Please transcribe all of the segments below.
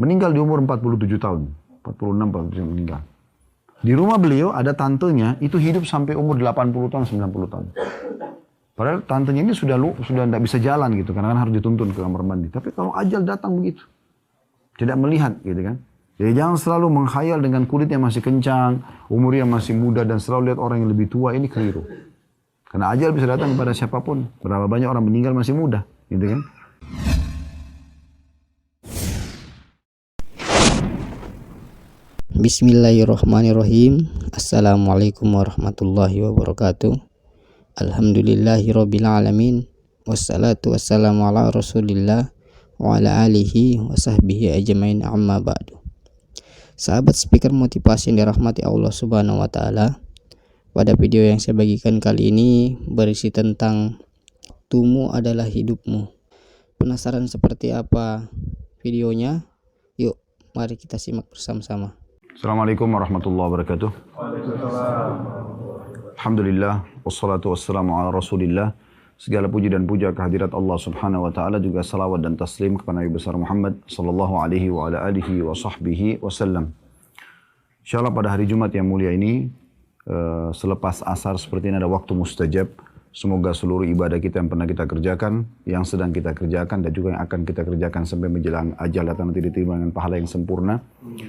Meninggal di umur 47 tahun. 46, 47 meninggal. Di rumah beliau ada tantenya, itu hidup sampai umur 80 tahun, 90 tahun. Padahal tantenya ini sudah tidak bisa jalan gitu, karena kan harus dituntun ke kamar mandi. Tapi kalau ajal datang begitu, tidak melihat gitu kan. Jadi jangan selalu menghayal dengan kulit yang masih kencang, umurnya masih muda, dan selalu lihat orang yang lebih tua, ini keliru. Karena ajal bisa datang kepada siapapun. Berapa banyak orang meninggal masih muda, gitu kan. Bismillahirrahmanirrahim. Assalamualaikum warahmatullahi wabarakatuh. Alhamdulillahirabbil alamin. Wassalatu wassalamu ala Rasulillah wa ala alihi wa sahbihi ajmain, amma ba'du. Sahabat speaker motivasi yang dirahmati Allah Subhanahu wa taala. Pada video yang saya bagikan kali ini berisi tentang tumu adalah hidupmu. Penasaran seperti apa videonya? Yuk, mari kita simak bersama-sama. Assalamualaikum warahmatullahi wabarakatuh. Alhamdulillah, wassalatu wassalamu ala Rasulillah. Segala puji dan puja kehadirat Allah Subhanahu wa taala, juga salawat dan taslim kepada Nabi besar Muhammad sallallahu alaihi wa ala alihi wa sahbihi wasallam. Insyaallah pada hari Jumat yang mulia ini, selepas asar seperti ini ada waktu mustajab. Semoga seluruh ibadah kita yang pernah kita kerjakan, yang sedang kita kerjakan, dan juga yang akan kita kerjakan sampai menjelang ajal datang nanti diterima dengan pahala yang sempurna.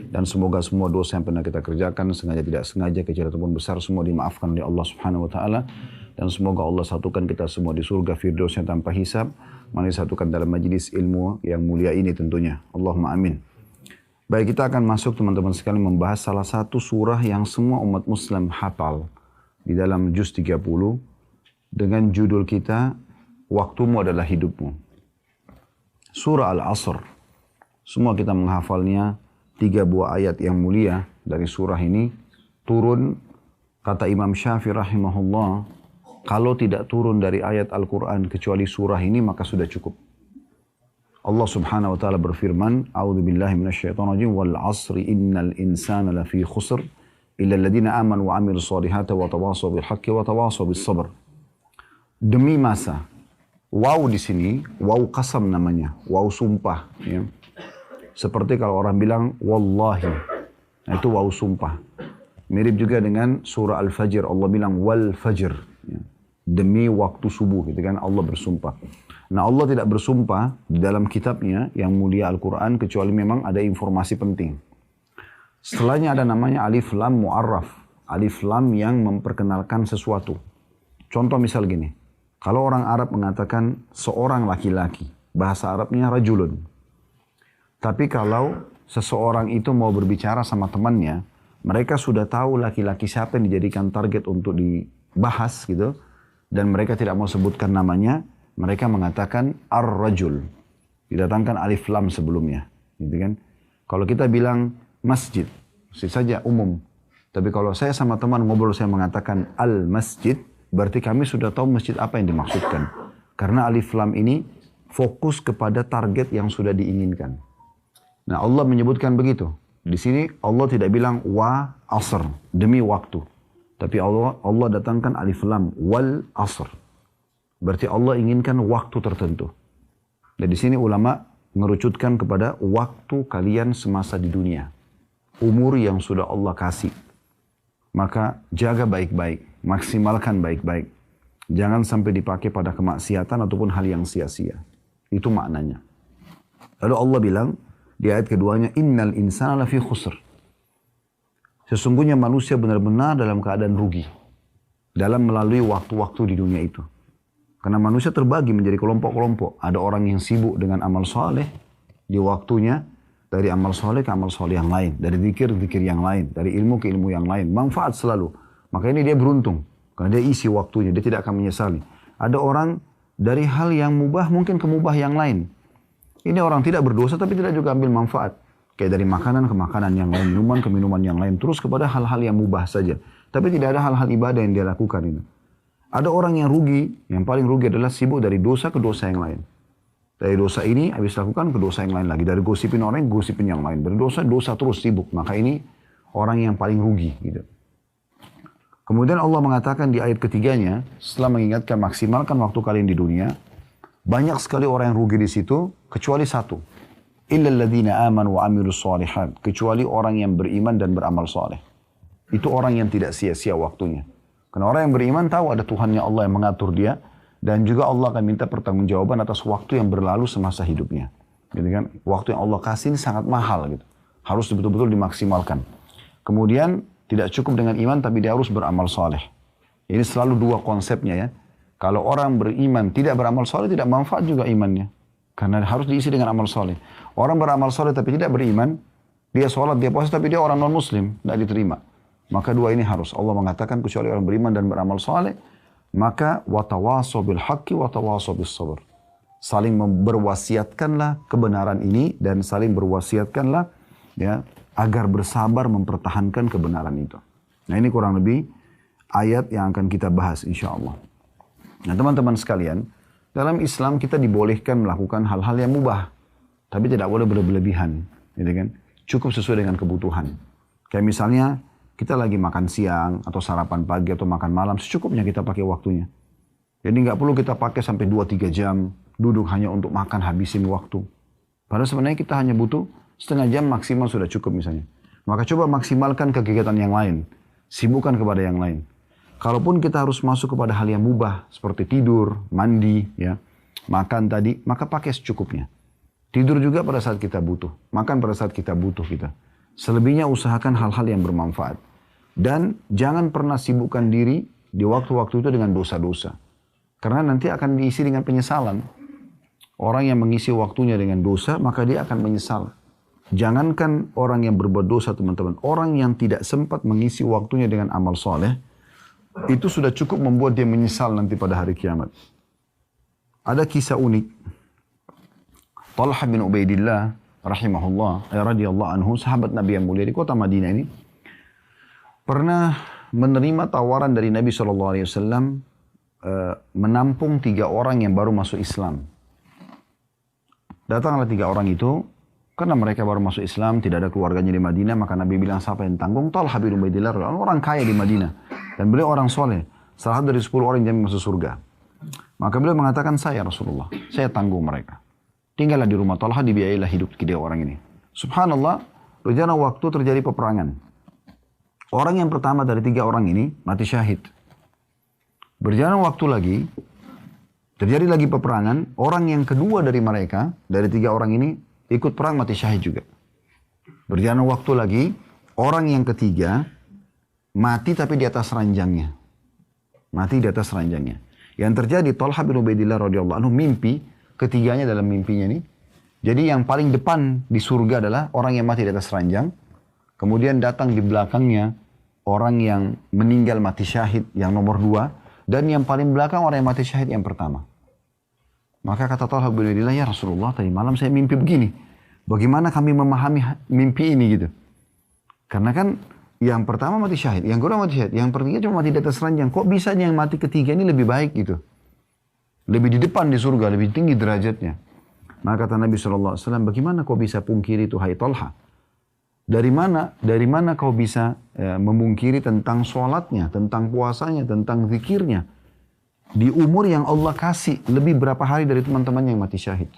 Dan semoga semua dosa yang pernah kita kerjakan, sengaja tidak sengaja, kecil ataupun besar, semua dimaafkan oleh Allah Subhanahu wa taala. Dan semoga Allah satukan kita semua di surga firdausnya tanpa hisab. Mari satukan dalam majlis ilmu yang mulia ini tentunya. Allahumma amin. Baik, kita akan masuk teman-teman sekalian membahas salah satu surah yang semua umat Muslim hafal di dalam juz 30 dengan judul kita Waktumu adalah hidupmu. Surah Al-Asr. Semua kita menghafalnya. 3 buah ayat yang mulia dari surah ini turun, kata Imam Syafi'i rahimahullah, kalau tidak turun dari ayat Al-Quran kecuali surah ini maka sudah cukup. Allah Subhanahu wa taala berfirman, A'udzubillahi minasyaitonirrajim, wal 'asri innal insana lafi khusr illa alladziina aamanu wa 'amilus shalihati wa tawashaw bil haqqi wa tawashaw bis sabr. Demi masa. Waw di sini, waw qasam namanya, waw sumpah. Ya. Seperti kalau orang bilang wallahi, nah, itu waw sumpah. Mirip juga dengan surah Al-Fajr, Allah bilang wal fajr. Ya. Demi waktu subuh, gitu kan, Allah bersumpah. Nah, Allah tidak bersumpah di dalam kitabnya yang mulia Al-Quran kecuali memang ada informasi penting. Setelahnya ada namanya alif lam mu'arraf, alif lam yang memperkenalkan sesuatu. Contoh misal gini, kalau orang Arab mengatakan seorang laki-laki, bahasa Arabnya rajulun. Tapi kalau seseorang itu mau berbicara sama temannya, mereka sudah tahu laki-laki siapa yang dijadikan target untuk dibahas gitu, dan mereka tidak mau sebutkan namanya, mereka mengatakan ar-rajul. Didatangkan alif lam sebelumnya, gitu kan? Kalau kita bilang masjid, saja umum. Tapi kalau saya sama teman ngobrol, saya mengatakan al-masjid, berarti kami sudah tahu masjid apa yang dimaksudkan. Karena alif lam ini fokus kepada target yang sudah diinginkan. Nah, Allah menyebutkan begitu. Di sini Allah tidak bilang wa asr, demi waktu. Tapi Allah datangkan alif lam wal asr. Berarti Allah inginkan waktu tertentu. Dan di sini ulama mengerucutkan kepada waktu kalian semasa di dunia. Umur yang sudah Allah kasih. Maka jaga baik-baik, maksimalkan baik-baik. Jangan sampai dipakai pada kemaksiatan ataupun hal yang sia-sia. Itu maknanya. Lalu Allah bilang di ayat keduanya, innal insana lafi khusr. Sesungguhnya manusia benar-benar dalam keadaan rugi dalam melalui waktu-waktu di dunia itu. Karena manusia terbagi menjadi kelompok-kelompok. Ada orang yang sibuk dengan amal soleh di waktunya, dari amal soleh ke amal soleh yang lain, dari zikir-zikir yang lain, dari ilmu ke ilmu yang lain, manfaat selalu. Maka ini dia beruntung, karena dia isi waktunya, dia tidak akan menyesali. Ada orang dari hal yang mubah mungkin ke mubah yang lain. Ini orang tidak berdosa tapi tidak juga ambil manfaat. Kayak dari makanan ke makanan yang lain, minuman ke minuman yang lain, terus kepada hal-hal yang mubah saja. Tapi tidak ada hal-hal ibadah yang dia lakukan ini. Ada orang yang rugi, yang paling rugi adalah sibuk dari dosa ke dosa yang lain. Dari dosa ini habis lakukan ke dosa yang lain lagi. Dari gosipin orang, gosipin yang lain. Dari dosa terus sibuk. Maka ini orang yang paling rugi. Gitu. Kemudian Allah mengatakan di ayat ketiganya, setelah mengingatkan maksimalkan waktu kalian di dunia, banyak sekali orang yang rugi di situ, kecuali satu. illa alladziina aamanu wa 'amilus shalihat, kecuali orang yang beriman dan beramal saleh. Itu orang yang tidak sia-sia waktunya. Karena orang yang beriman tahu ada Tuhannya Allah yang mengatur dia, dan juga Allah akan minta pertanggungjawaban atas waktu yang berlalu semasa hidupnya. Gitu kan? Waktu yang Allah kasih ini sangat mahal gitu. Harus betul-betul dimaksimalkan. Kemudian tidak cukup dengan iman tapi dia harus beramal saleh. Ini selalu dua konsepnya ya. Kalau orang beriman tidak beramal saleh tidak manfaat juga imannya. Karena harus diisi dengan amal saleh. Orang beramal saleh tapi tidak beriman, dia sholat, dia puasa tapi dia orang non-muslim, tidak diterima. Maka dua ini harus. Allah mengatakan kecuali orang beriman dan beramal saleh, maka watawasaw bil haqqi watawasaw bis sabr. Saling berwasiatkanlah kebenaran ini dan saling berwasiatkanlah ya agar bersabar mempertahankan kebenaran itu. Nah, ini kurang lebih ayat yang akan kita bahas insyaallah. Nah, teman-teman sekalian, dalam Islam kita dibolehkan melakukan hal-hal yang mubah, tapi tidak boleh berlebihan, gitu kan? Cukup sesuai dengan kebutuhan. Kayak misalnya kita lagi makan siang atau sarapan pagi atau makan malam, secukupnya kita pakai waktunya. Jadi nggak perlu kita pakai sampai 2-3 jam duduk hanya untuk makan habisin waktu. Padahal sebenarnya kita hanya butuh setengah jam maksimal sudah cukup misalnya. Maka coba maksimalkan kegiatan yang lain, sibukkan kepada yang lain. Kalaupun kita harus masuk kepada hal yang mubah seperti tidur, mandi, ya, makan tadi, maka pakai secukupnya. Tidur juga pada saat kita butuh, makan pada saat kita butuh kita. Selebihnya usahakan hal-hal yang bermanfaat. Dan jangan pernah sibukkan diri di waktu-waktu itu dengan dosa-dosa. Karena nanti akan diisi dengan penyesalan. Orang yang mengisi waktunya dengan dosa, maka dia akan menyesal. Jangankan orang yang berbuat dosa, teman-teman. Orang yang tidak sempat mengisi waktunya dengan amal soleh, itu sudah cukup membuat dia menyesal nanti pada hari kiamat. Ada kisah unik. Talha bin Ubaidillah rahimahullah, radhiyallahu anhu, sahabat Nabi yang mulia di kota Madinah ini, pernah menerima tawaran dari Nabi SAW menampung 3 orang yang baru masuk Islam. Datanglah 3 orang itu, karena mereka baru masuk Islam, tidak ada keluarganya di Madinah, maka Nabi bilang siapa yang tanggung? Talha bin Ubaidillah, orang kaya di Madinah. Dan beliau orang soleh, salah satu dari 10 orang yang masuk surga. Maka beliau mengatakan, saya Rasulullah, saya tanggung mereka. Tinggallah di rumah Talha, dibiayailah hidup 3 orang ini. Subhanallah, berjalan waktu terjadi peperangan. Orang yang pertama dari 3 orang ini mati syahid. Berjalan waktu lagi, terjadi lagi peperangan. Orang yang kedua dari mereka, dari 3 orang ini, ikut perang mati syahid juga. Berjalan waktu lagi, orang yang ketiga mati tapi di atas ranjangnya. Mati di atas ranjangnya. Yang terjadi, Talha bin Ubaidillah radhiyallahu anhu mimpi, ketiganya dalam mimpinya ini. Jadi yang paling depan di surga adalah orang yang mati di atas ranjang. Kemudian datang di belakangnya orang yang meninggal mati syahid yang nomor 2. Dan yang paling belakang orang yang mati syahid yang pertama. Maka kata Talha bin Ubaidillah, ya Rasulullah, tadi malam saya mimpi begini. Bagaimana kami memahami mimpi ini gitu. Karena kan yang pertama mati syahid, yang kedua mati syahid, yang ketiga cuma mati di atas ranjang. Kok bisa yang mati ketiga ini lebih baik gitu. Lebih di depan di surga, lebih tinggi derajatnya. Maka kata Nabi SAW, bagaimana kau bisa pungkiri itu hai Talha? Dari mana kau bisa memungkiri tentang sholatnya, tentang puasanya, tentang zikirnya? Di umur yang Allah kasih, lebih berapa hari dari teman-teman yang mati syahid.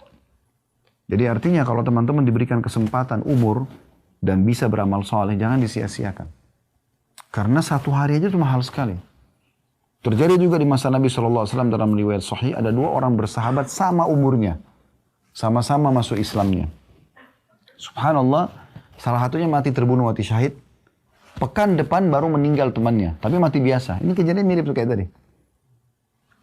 Jadi artinya kalau teman-teman diberikan kesempatan umur dan bisa beramal soleh, jangan disia-siakan. Karena 1 hari aja itu mahal sekali. Terjadi juga di masa Nabi SAW dalam riwayat sahih, ada 2 orang bersahabat sama umurnya. Sama-sama masuk Islamnya. Subhanallah, salah satunya mati terbunuh, mati syahid. Pekan depan baru meninggal temannya, tapi mati biasa. Ini kejadian mirip kayak tadi.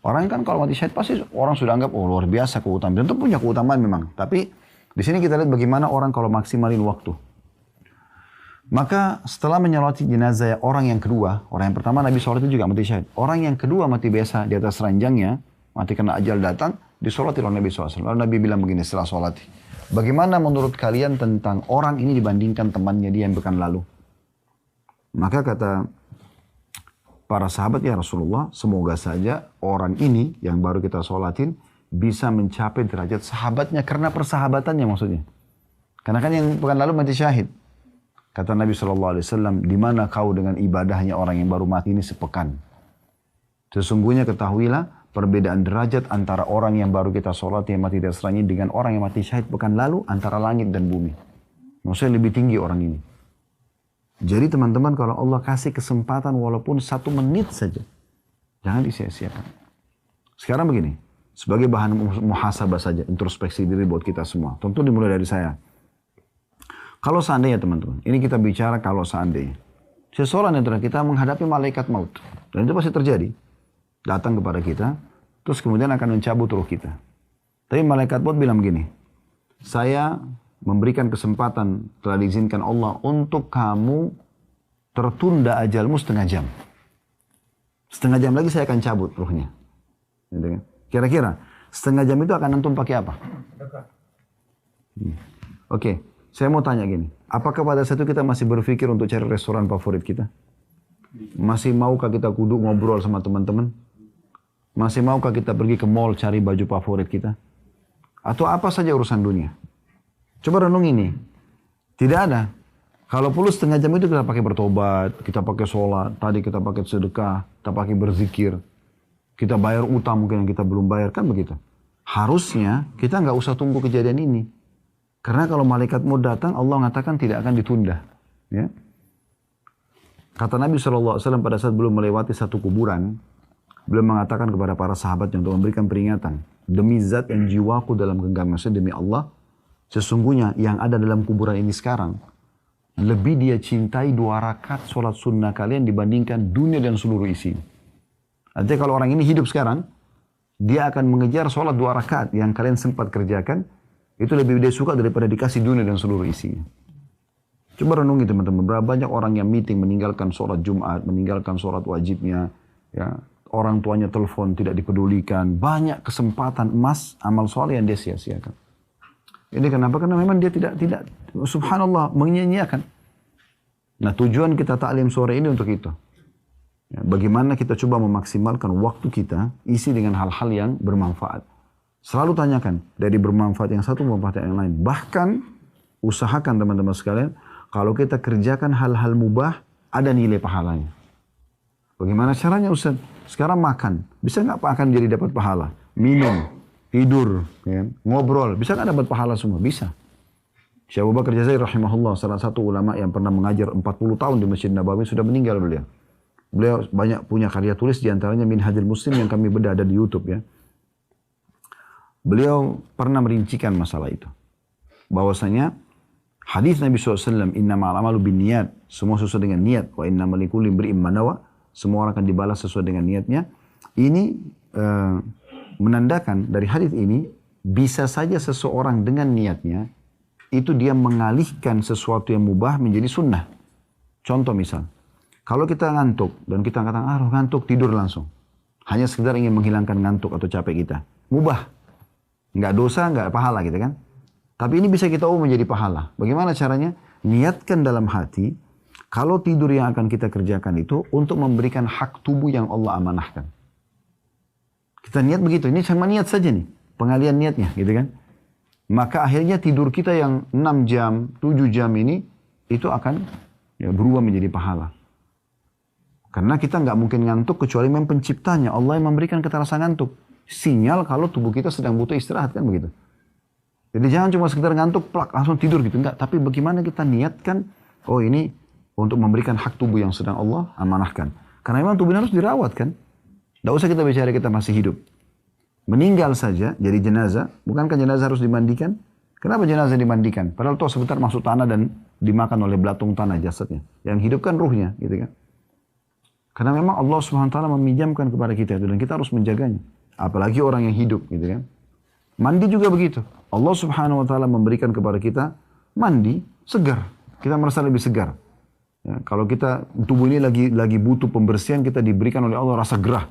Orang kan kalau mati syahid pasti orang sudah anggap, oh luar biasa keutamaan. Tentu punya keutamaan memang. Tapi di sini kita lihat bagaimana orang kalau maksimalin waktu. Maka setelah menyolati jenazah orang yang kedua, orang yang pertama Nabi sholat itu juga mati syahid. Orang yang kedua mati biasa di atas ranjangnya, mati karena ajal datang, disolati oleh Nabi SAW. Lalu Nabi bilang begini setelah sholati, bagaimana menurut kalian tentang orang ini dibandingkan temannya dia yang pekan lalu? Maka kata para sahabat, ya Rasulullah, semoga saja orang ini yang baru kita sholatin bisa mencapai derajat sahabatnya karena persahabatannya maksudnya. Karena kan yang pekan lalu mati syahid. Kata Nabi SAW, di mana kau dengan ibadahnya orang yang baru mati ini sepekan? Sesungguhnya ketahuilah, perbedaan derajat antara orang yang baru kita sholat yang mati dasranya dengan orang yang mati syahid pekan lalu antara langit dan bumi. Maksudnya lebih tinggi orang ini. Jadi teman-teman kalau Allah kasih kesempatan walaupun 1 menit saja, jangan disia-siakan. Sekarang begini, sebagai bahan muhasabah saja, introspeksi diri buat kita semua. Tentu dimulai dari saya. Kalau seandainya teman-teman, ini kita bicara kalau seandainya. Seseorang antara kita menghadapi malaikat maut. Dan itu pasti terjadi. Datang kepada kita, terus kemudian akan mencabut ruh kita. Tapi malaikat maut bilang begini, saya memberikan kesempatan telah diizinkan Allah untuk kamu tertunda ajalmu 1/2 jam. 1/2 jam lagi saya akan cabut ruhnya. Kira-kira 1/2 jam itu akan antum pakai apa? Oke, saya mau tanya gini. Apakah pada saat itu kita masih berpikir untuk cari restoran favorit kita? Masih maukah kita duduk ngobrol sama teman-teman? Masih maukah kita pergi ke mall cari baju favorit kita? Atau apa saja urusan dunia? Coba renung ini. Tidak ada. Kalau perlu 1/2 jam itu kita pakai bertobat, kita pakai sholat, tadi kita pakai sedekah, kita pakai berzikir. Kita bayar utang mungkin yang kita belum bayar, kan begitu. Harusnya kita nggak usah tunggu kejadian ini. Karena kalau malaikat mau datang, Allah mengatakan tidak akan ditunda. Ya. Kata Nabi SAW pada saat belum melewati satu kuburan, beliau mengatakan kepada para sahabatnya untuk memberikan peringatan. Demi zat yang jiwaku dalam genggamannya, demi Allah, sesungguhnya yang ada dalam kuburan ini sekarang, lebih dia cintai 2 rakaat sholat sunnah kalian dibandingkan dunia dan seluruh isi. Artinya kalau orang ini hidup sekarang, dia akan mengejar sholat 2 rakaat yang kalian sempat kerjakan, itu lebih dia suka daripada dikasih dunia dan seluruh isinya. Coba renungi teman-teman, berapa banyak orang yang meeting meninggalkan sholat Jumat, meninggalkan sholat wajibnya, ya, orang tuanya telepon tidak dipedulikan, banyak kesempatan emas amal soleh yang dia sia-siakan. Ini kenapa? Karena memang dia tidak subhanallah menyia-nyiakan. Nah tujuan kita taklim sore ini untuk itu. Ya, bagaimana kita coba memaksimalkan waktu kita isi dengan hal-hal yang bermanfaat. Selalu tanyakan dari bermanfaat yang satu bermanfaat yang lain. Bahkan usahakan teman-teman sekalian, kalau kita kerjakan hal-hal mubah ada nilai pahalanya. Bagaimana caranya Ustaz? Sekarang makan, bisa nggak akan jadi dapat pahala? Minum, tidur, ya, ngobrol, bisa nggak dapat pahala semua? Bisa. Syekh Abu Bakar Jazair rahimahullah, salah satu ulama yang pernah mengajar 40 tahun di Masjid Nabawi, sudah meninggal beliau. Beliau banyak punya karya tulis, diantaranya Minhajul Muslim yang kami bedah ada di YouTube ya. Beliau pernah merincikan masalah itu. Bahwasanya hadis Nabi SAW, innamal amalu binniyat, semua sesuai dengan niat, wa innamal likulli imri'in ma nawa, semua orang akan dibalas sesuai dengan niatnya. Ini menandakan dari hadis ini, bisa saja seseorang dengan niatnya, itu dia mengalihkan sesuatu yang mubah menjadi sunnah. Contoh misal, kalau kita ngantuk, dan kita katakan, ngantuk, tidur langsung. Hanya sekedar ingin menghilangkan ngantuk atau capek kita. Mubah. Nggak dosa, nggak pahala gitu kan. Tapi ini bisa kita ubah menjadi pahala. Bagaimana caranya? Niatkan dalam hati, kalau tidur yang akan kita kerjakan itu untuk memberikan hak tubuh yang Allah amanahkan. Kita niat begitu, ini sama niat saja nih. Pengalian niatnya gitu kan. Maka akhirnya tidur kita yang 6 jam, 7 jam ini, itu akan ya, berubah menjadi pahala. Karena kita nggak mungkin ngantuk kecuali memang penciptanya. Allah yang memberikan kita rasa ngantuk. Sinyal kalau tubuh kita sedang butuh istirahat kan begitu. Jadi jangan cuma sekedar ngantuk, plak, langsung tidur gitu. Enggak, tapi bagaimana kita niatkan, oh ini untuk memberikan hak tubuh yang sedang Allah amanahkan. Karena memang tubuh harus dirawat kan. Nggak usah kita bicara kita masih hidup. Meninggal saja jadi jenazah, bukankah jenazah harus dimandikan? Kenapa jenazah dimandikan? Padahal toh sebentar masuk tanah dan dimakan oleh belatung tanah jasadnya. Yang hidup kan ruhnya gitu kan. Karena memang Allah SWT meminjamkan kepada kita itu dan kita harus menjaganya. Apalagi orang yang hidup gitu kan. Mandi juga begitu. Allah Subhanahu wa taala memberikan kepada kita mandi segar. Kita merasa lebih segar. Ya, kalau kita tubuh ini lagi butuh pembersihan, kita diberikan oleh Allah rasa gerah.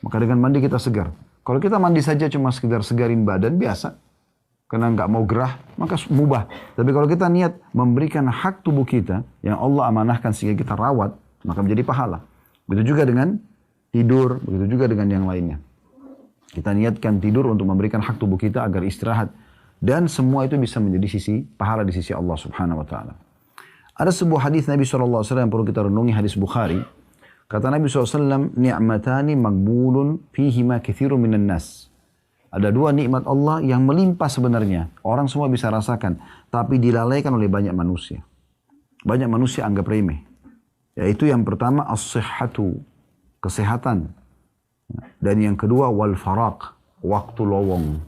Maka dengan mandi kita segar. Kalau kita mandi saja cuma sekedar segarin badan biasa, karena nggak mau gerah, maka mubah. Tapi kalau kita niat memberikan hak tubuh kita yang Allah amanahkan sehingga kita rawat, maka menjadi pahala. Begitu juga dengan tidur, begitu juga dengan yang lainnya. Kita niatkan tidur untuk memberikan hak tubuh kita agar istirahat. Dan semua itu bisa menjadi pahala di sisi Allah Subhanahu wa taala. Ada sebuah hadis Nabi SAW yang perlu kita renungi, hadis Bukhari. Kata Nabi SAW, ni'matani magbulun fihima katsirun minan nas. Ada dua nikmat Allah yang melimpah sebenarnya. Orang semua bisa rasakan. Tapi dilalaikan oleh banyak manusia. Banyak manusia anggap remeh. Yaitu yang pertama, as-sihhatu. Kesehatan. Dan yang kedua, wal-faraq. Waktu lowong.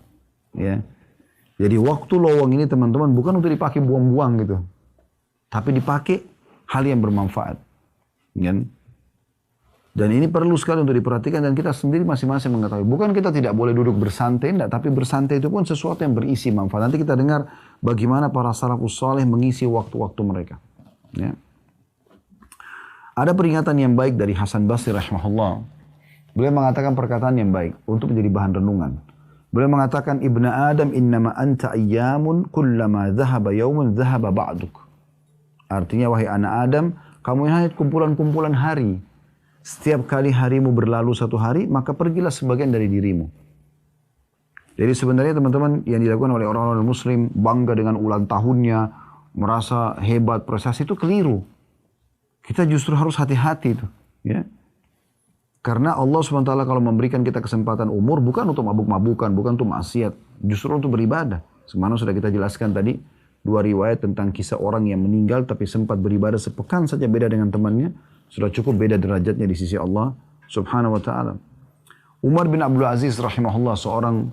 Ya. Jadi waktu lowong ini teman-teman bukan untuk dipakai buang-buang gitu. Tapi dipakai hal yang bermanfaat. Kan? Dan ini perlu sekali untuk diperhatikan dan kita sendiri masing-masing mengetahui. Bukan kita tidak boleh duduk bersantai, enggak, tapi bersantai itu pun sesuatu yang berisi manfaat. Nanti kita dengar bagaimana para salafus saleh mengisi waktu-waktu mereka. Ya. Ada peringatan yang baik dari Hasan Basri rahimahullah. Beliau mengatakan perkataan yang baik untuk menjadi bahan renungan. Beliau mengatakan, Ibna Adam innama anta ayyamun kullama dhahaba yawmun dhahaba ba'duk. Artinya, wahai anak Adam, kamu hanya kumpulan-kumpulan hari. Setiap kali harimu berlalu satu hari, maka pergilah sebagian dari dirimu. Jadi sebenarnya teman-teman yang dilakukan oleh orang-orang muslim, bangga dengan ulang tahunnya, merasa hebat, prestasi itu keliru. Kita justru harus hati-hati itu. Ya. Karena Allah SWT kalau memberikan kita kesempatan umur, bukan untuk mabuk-mabukan, bukan untuk maksiat. Justru untuk beribadah. Semana sudah kita jelaskan tadi, dua riwayat tentang kisah orang yang meninggal, tapi sempat beribadah sepekan saja beda dengan temannya. Sudah cukup beda derajatnya di sisi Allah subhanahu wa ta'ala. Umar bin Abdul Aziz rahimahullah, seorang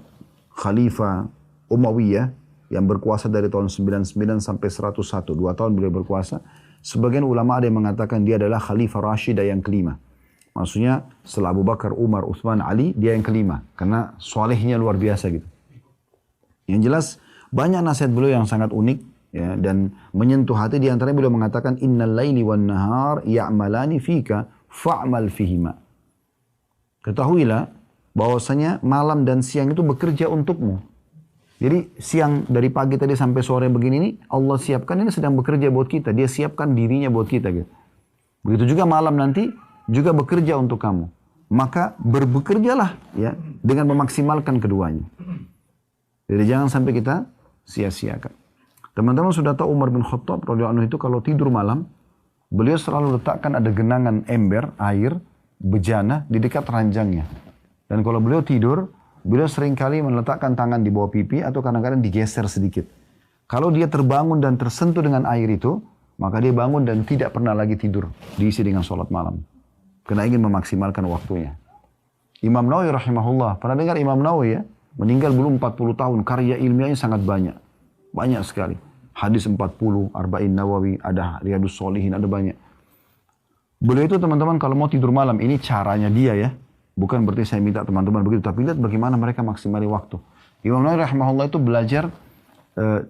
khalifah Umayyah yang berkuasa dari tahun 99 sampai 101. 2 tahun beliau berkuasa. Sebagian ulama ada yang mengatakan dia adalah khalifah Rashidah yang kelima. Maksudnya setelah Abu Bakar, Umar, Uthman, Ali, dia yang kelima. Karena solehnya luar biasa gitu. Yang jelas banyak nasihat beliau yang sangat unik. Ya, dan menyentuh hati. Di antaranya beliau mengatakan, innal laili wan nahar ya'malani fika fa'mal fihima. Ketahuilah bahwasanya malam dan siang itu bekerja untukmu. Jadi siang dari pagi tadi sampai sore begini ini Allah siapkan, ini sedang bekerja buat kita. Dia siapkan dirinya buat kita gitu. Begitu juga malam nanti juga bekerja untuk kamu. Maka bekerjalah ya dengan memaksimalkan keduanya. Jadi jangan sampai kita sia-siakan. Teman-teman sudah tahu Umar bin Khattab radhiyallahu anhu itu kalau tidur malam, beliau selalu letakkan ada genangan ember, air, bejana di dekat ranjangnya. Dan kalau beliau tidur, beliau seringkali meletakkan tangan di bawah pipi atau kadang-kadang digeser sedikit. Kalau dia terbangun dan tersentuh dengan air itu, maka dia bangun dan tidak pernah lagi tidur, diisi dengan sholat malam. Karena ingin memaksimalkan waktunya. Imam Nawawi rahimahullah, pernah dengar Imam Nawawi ya? Meninggal belum 40 tahun, karya ilmiahnya sangat banyak. Banyak sekali. Hadis 40, Arba'in Nawawi, ada Riyadus Shalihin, ada banyak. Beliau itu teman-teman kalau mau tidur malam, ini caranya dia ya. Bukan berarti saya minta teman-teman begitu, tapi lihat bagaimana mereka maksimali waktu. Imam Nawawi rahimahullah itu belajar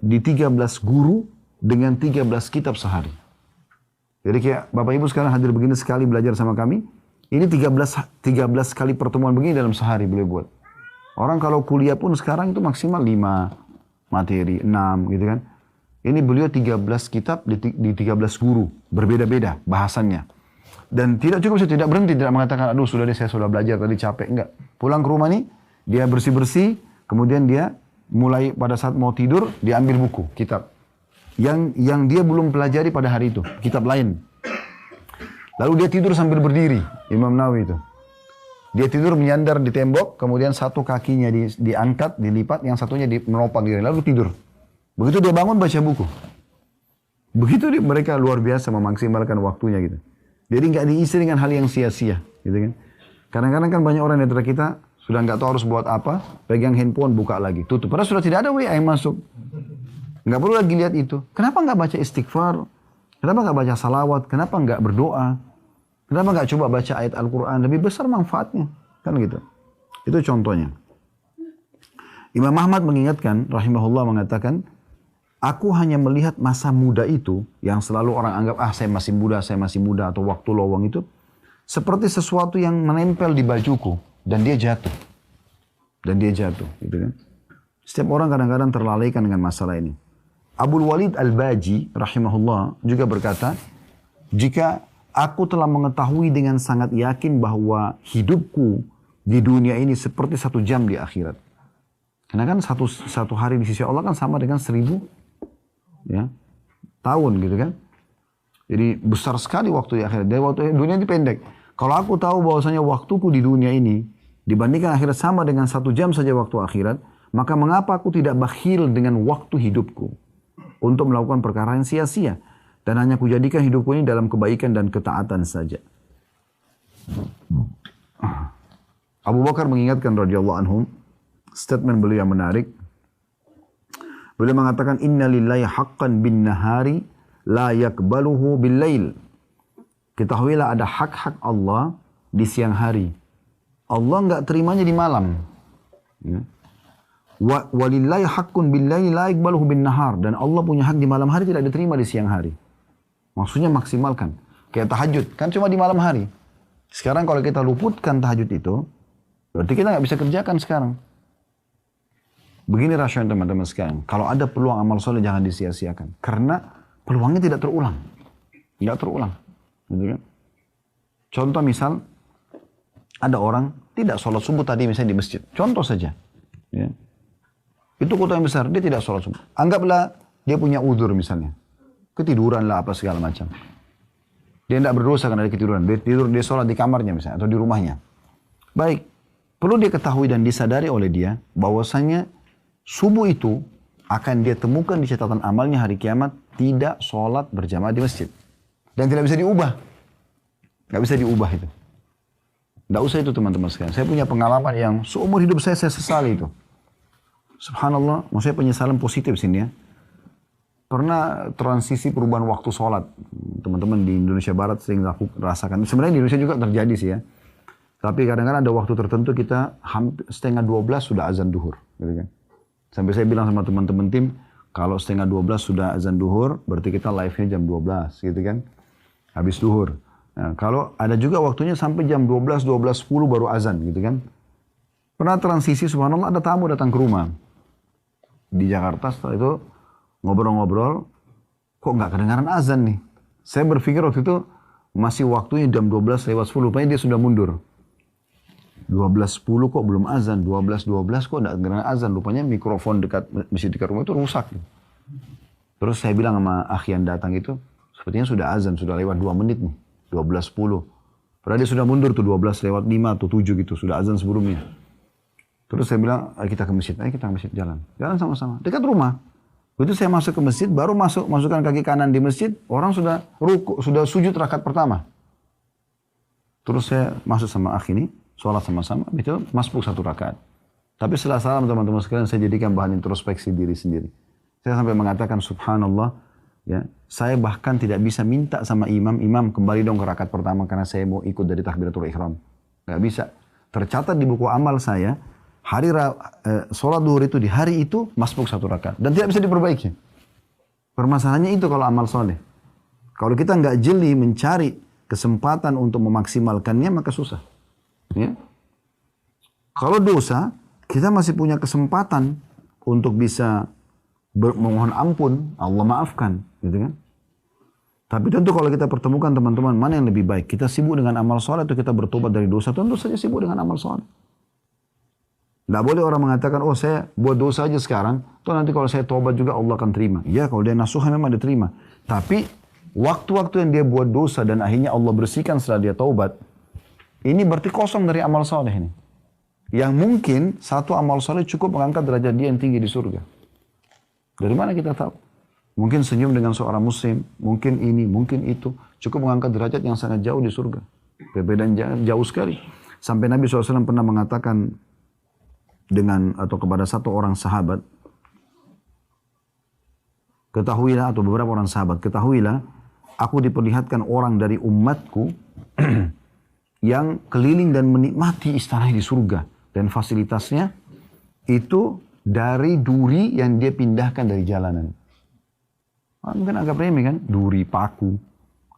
di 13 guru dengan 13 kitab sehari. Jadi kayak Bapak Ibu sekarang hadir begini sekali belajar sama kami, ini 13 kali pertemuan begini dalam sehari beliau buat. Orang kalau kuliah pun sekarang itu maksimal 5 materi, 6 gitu kan. Ini beliau 13 kitab di 13 guru. Berbeda-beda bahasannya. Dan tidak cukup, saya tidak berhenti, tidak mengatakan, aduh sudah deh saya sudah belajar tadi capek. Enggak. Pulang ke rumah nih, dia bersih-bersih, kemudian dia mulai pada saat mau tidur, dia ambil buku, kitab. Yang dia belum pelajari pada hari itu, kitab lain. Lalu dia tidur sambil berdiri, Imam Nawawi itu. Dia tidur menyandar di tembok, kemudian satu kakinya diangkat, dilipat, yang satunya menopang diri, lalu tidur. Begitu dia bangun baca buku. Begitu mereka luar biasa memaksimalkan waktunya gitu. Jadi nggak diisi dengan hal yang sia-sia, gitu kan? Kadang-kadang kan banyak orang di antara kita sudah nggak tahu harus buat apa, pegang handphone buka lagi, tutup. Padahal sudah tidak ada WA yang masuk. Nggak perlu lagi lihat itu. Kenapa nggak baca istighfar? Kenapa nggak baca salawat? Kenapa nggak berdoa? Kenapa nggak coba baca ayat Al-Quran? Lebih besar manfaatnya. Kan gitu. Itu contohnya. Imam Ahmad mengingatkan, rahimahullah mengatakan, aku hanya melihat masa muda itu, yang selalu orang anggap, saya masih muda, atau waktu lowong itu, seperti sesuatu yang menempel di bajuku, dan dia jatuh. Gitu kan. Setiap orang kadang-kadang terlalaikan dengan masalah ini. Abul Walid Al-Baji, rahimahullah, juga berkata, jika aku telah mengetahui dengan sangat yakin bahwa hidupku di dunia ini seperti 1 jam di akhirat. Karena kan satu hari di sisi Allah kan sama dengan 1000 ya, tahun gitu kan. Jadi besar sekali waktu di akhirat. Dari waktu dunia ini pendek. Kalau aku tahu bahwasanya waktuku di dunia ini dibandingkan akhirat sama dengan 1 jam saja waktu akhirat, maka mengapa aku tidak bakhil dengan waktu hidupku untuk melakukan perkara yang sia-sia dan hanya kujadikan hidupku ini dalam kebaikan dan ketaatan saja. Abu Bakar mengingatkan radhiyallahu anhum, statement beliau yang menarik. Beliau mengatakan, inna lillahi haqqan bin nahari la yakbaluhu bil lail. Ketahuilah ada hak-hak Allah di siang hari. Allah enggak terimanya di malam. Ya. Walillahi haqqun bil lail la yakbaluhu bin nahar. Dan Allah punya hak di malam hari, tidak diterima di siang hari. Maksudnya maksimalkan. Kayak tahajud, kan cuma di malam hari. Sekarang kalau kita luputkan tahajud itu, berarti kita nggak bisa kerjakan sekarang. Begini rasional teman-teman sekalian. Kalau ada peluang amal soleh jangan disia-siakan. Karena peluangnya tidak terulang. Tidak terulang. Gitu kan? Contoh misal, ada orang tidak sholat subuh tadi misalnya di masjid. Contoh saja. Ya. Itu kota yang besar, dia tidak sholat subuh. Anggaplah dia punya udzur misalnya. Ketiduran lah apa segala macam. Dia tidak berdosa karena dia ketiduran. Dia sholat di kamarnya misalnya atau di rumahnya. Baik. Perlu dia ketahui dan disadari oleh dia bahwasanya subuh itu akan dia temukan di catatan amalnya hari kiamat tidak sholat berjamaah di masjid. Dan tidak bisa diubah. Nggak bisa diubah itu. Nggak usah itu teman-teman sekalian. Saya punya pengalaman yang seumur hidup saya sesali itu. Subhanallah, maksudnya penyesalan positif sini ya. Pernah transisi perubahan waktu sholat. Teman-teman di Indonesia Barat sering rasakan. Sebenarnya di Indonesia juga terjadi sih ya. Tapi kadang-kadang ada waktu tertentu kita hampir 11:30 sudah azan duhur. Gitu kan. Sampai saya bilang sama teman-teman tim, kalau 11:30 sudah azan duhur, berarti kita live-nya jam 12 gitu kan. Habis duhur. Nah, kalau ada juga waktunya sampai jam 12, 12:10 baru azan gitu kan. Pernah transisi subhanallah ada tamu datang ke rumah. Di Jakarta setelah itu ngobrol-ngobrol, kok nggak kedengaran azan nih. Saya berpikir waktu itu masih waktunya jam 12:10, rupanya dia sudah mundur. 12:10 kok belum azan, 12:12 kok enggak kedengaran azan, rupanya mikrofon masjid dekat rumah itu rusak. Terus saya bilang sama akhi yang datang itu, sepertinya sudah azan, sudah lewat 2 menit nih, 12:10. Padahal dia sudah mundur tuh 12:05 atau 7 gitu, sudah azan sebelumnya. Terus saya bilang, ayo kita ke masjid, jalan sama-sama, dekat rumah. Begitu saya masuk ke masjid, baru masukkan kaki kanan di masjid, orang sudah ruku, sudah sujud rakaat pertama. Terus saya masuk sama akhi ini, sholat sama-sama, itu masbuk 1 rakaat. Tapi setelah salam teman-teman sekalian, saya jadikan bahan introspeksi diri sendiri. Saya sampai mengatakan subhanallah, ya, saya bahkan tidak bisa minta sama imam kembali dong ke rakaat pertama karena saya mau ikut dari takbiratul ihram. Gak bisa. Tercatat di buku amal saya, hari sholat duhur itu di hari itu masbuk 1 rakaat. Dan tidak bisa diperbaiki. Permasalahannya itu kalau amal soleh. Kalau kita nggak jeli mencari kesempatan untuk memaksimalkannya, maka susah. Ya. Kalau dosa, kita masih punya kesempatan untuk bisa memohon ampun, Allah maafkan, gitu kan? Tapi tentu kalau kita pertemukan teman-teman, mana yang lebih baik? Kita sibuk dengan amal soleh atau kita bertobat dari dosa? Tentu saja sibuk dengan amal soleh. Tidak boleh orang mengatakan, oh saya buat dosa aja sekarang, toh nanti kalau saya tobat juga Allah akan terima. Ya kalau dia nasuha memang diterima. Tapi waktu-waktu yang dia buat dosa dan akhirnya Allah bersihkan setelah dia taubat, ini berarti kosong dari amal soleh ini. Yang mungkin satu amal soleh cukup mengangkat derajat dia yang tinggi di surga. Dari mana kita tahu? Mungkin senyum dengan seorang muslim, mungkin ini, mungkin itu. Cukup mengangkat derajat yang sangat jauh di surga. Perbedaan jauh sekali. Sampai Nabi SAW pernah mengatakan atau kepada satu orang sahabat, ketahuilah, atau beberapa orang sahabat, ketahuilah, aku diperlihatkan orang dari umatku yang keliling dan menikmati istana di surga. Dan fasilitasnya itu dari duri yang dia pindahkan dari jalanan. Mungkin anggap remeh kan? Duri, paku.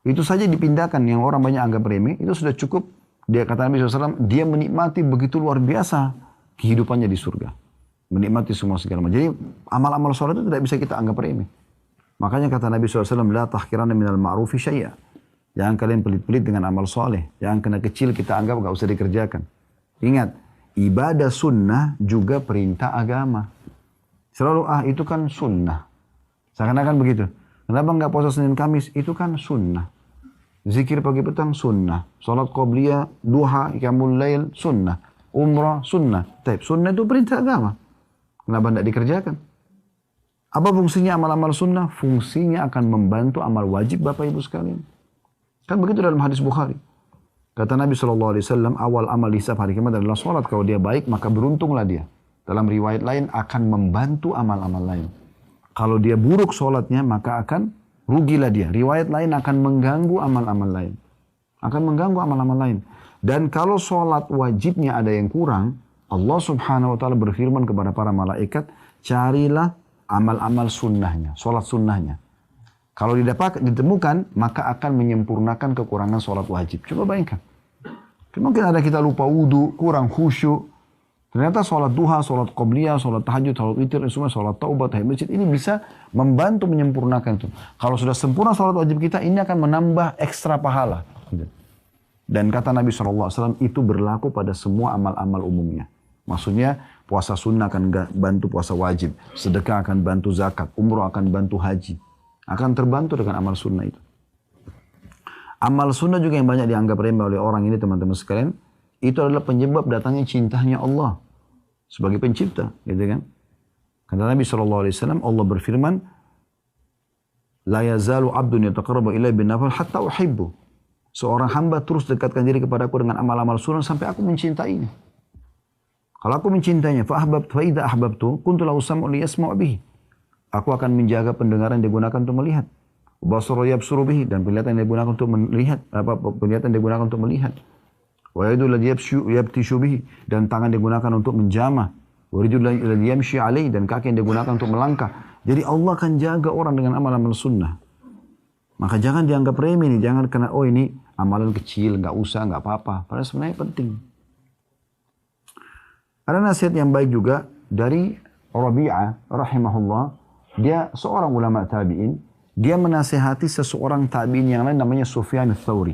Itu saja dipindahkan, yang orang banyak anggap remeh, itu sudah cukup. Dia kata Nabi SAW, dia menikmati begitu luar biasa kehidupannya di surga. Menikmati semua segala macam. Jadi amal-amal soleh itu tidak bisa kita anggap remeh. Makanya kata Nabi SAW, la tahkiranna minal ma'rufi syai'a. Jangan kalian pelit-pelit dengan amal soleh. Jangan kena kecil kita anggap gak usah dikerjakan. Ingat, ibadah sunnah juga perintah agama. Selalu, itu kan sunnah. Seakan-akan begitu. Kenapa nggak puasa Senin Kamis? Itu kan sunnah. Zikir pagi petang sunnah. Salat qabliyah, duha, qiyamul lail sunnah. Umrah sunnah. Tapi sunnah itu perintah agama. Kenapa tidak dikerjakan? Apa fungsinya amal-amal sunnah? Fungsinya akan membantu amal wajib Bapak Ibu sekalian. Kan begitu dalam hadis Bukhari. Kata Nabi SAW, awal amal hisab hari kiamat adalah salat. Kalau dia baik, maka beruntunglah dia. Dalam riwayat lain, akan membantu amal-amal lain. Kalau dia buruk salatnya, maka akan rugilah dia. Riwayat lain akan mengganggu amal-amal lain. Akan mengganggu amal-amal lain. Dan kalau sholat wajibnya ada yang kurang, Allah subhanahu wa ta'ala berfirman kepada para malaikat, carilah amal-amal sunnahnya, sholat sunnahnya. Kalau ditemukan, maka akan menyempurnakan kekurangan sholat wajib. Coba bayangkan. Mungkin ada kita lupa wudu, kurang khusyuk. Ternyata sholat duha, sholat qobliyah, sholat tahajud, sholat witir, semua sholat taubat, tahiyat masjid, ini bisa membantu menyempurnakan itu. Kalau sudah sempurna sholat wajib kita, ini akan menambah ekstra pahala. Dan kata Nabi SAW, itu berlaku pada semua amal-amal umumnya. Maksudnya, puasa sunnah akan bantu puasa wajib, sedekah akan bantu zakat, umroh akan bantu haji. Akan terbantu dengan amal sunnah itu. Amal sunnah juga yang banyak dianggap remeh oleh orang ini, teman-teman sekalian, itu adalah penyebab datangnya cintanya Allah sebagai pencipta, gitu kan? Kata Nabi SAW, Allah berfirman, La yazalu abdun yataqarrabu ilai bin nafal hatta uhibbu. Seorang hamba terus dekatkan diri kepadaku dengan amal-amal sunnah sampai aku mencintainya. Kalau aku mencintainya, fa idza ahbabtu kuntu lahu sam'un liyasma'u bihi. Aku akan menjaga pendengaran yang digunakan untuk melihat. Basara yabsuru bihi, dan penglihatan yang digunakan untuk melihat, penglihatan yang digunakan untuk melihat. Wa yadul ladzi yabtishu bihi, dan tangan digunakan untuk menjamah. Wa rijul ladzi yamshi alaihi, dan kaki yang digunakan untuk melangkah. Jadi Allah akan jaga orang dengan amal-amal sunnah. Maka jangan dianggap remeh nih, jangan kena oh ini amalan kecil, enggak usah, enggak apa-apa. Padahal sebenarnya penting. Ada nasihat yang baik juga dari Rabi'ah rahimahullah. Dia seorang ulama tabi'in, dia menasihati seseorang tabi'in yang lain namanya Sufyan ats-Tsauri.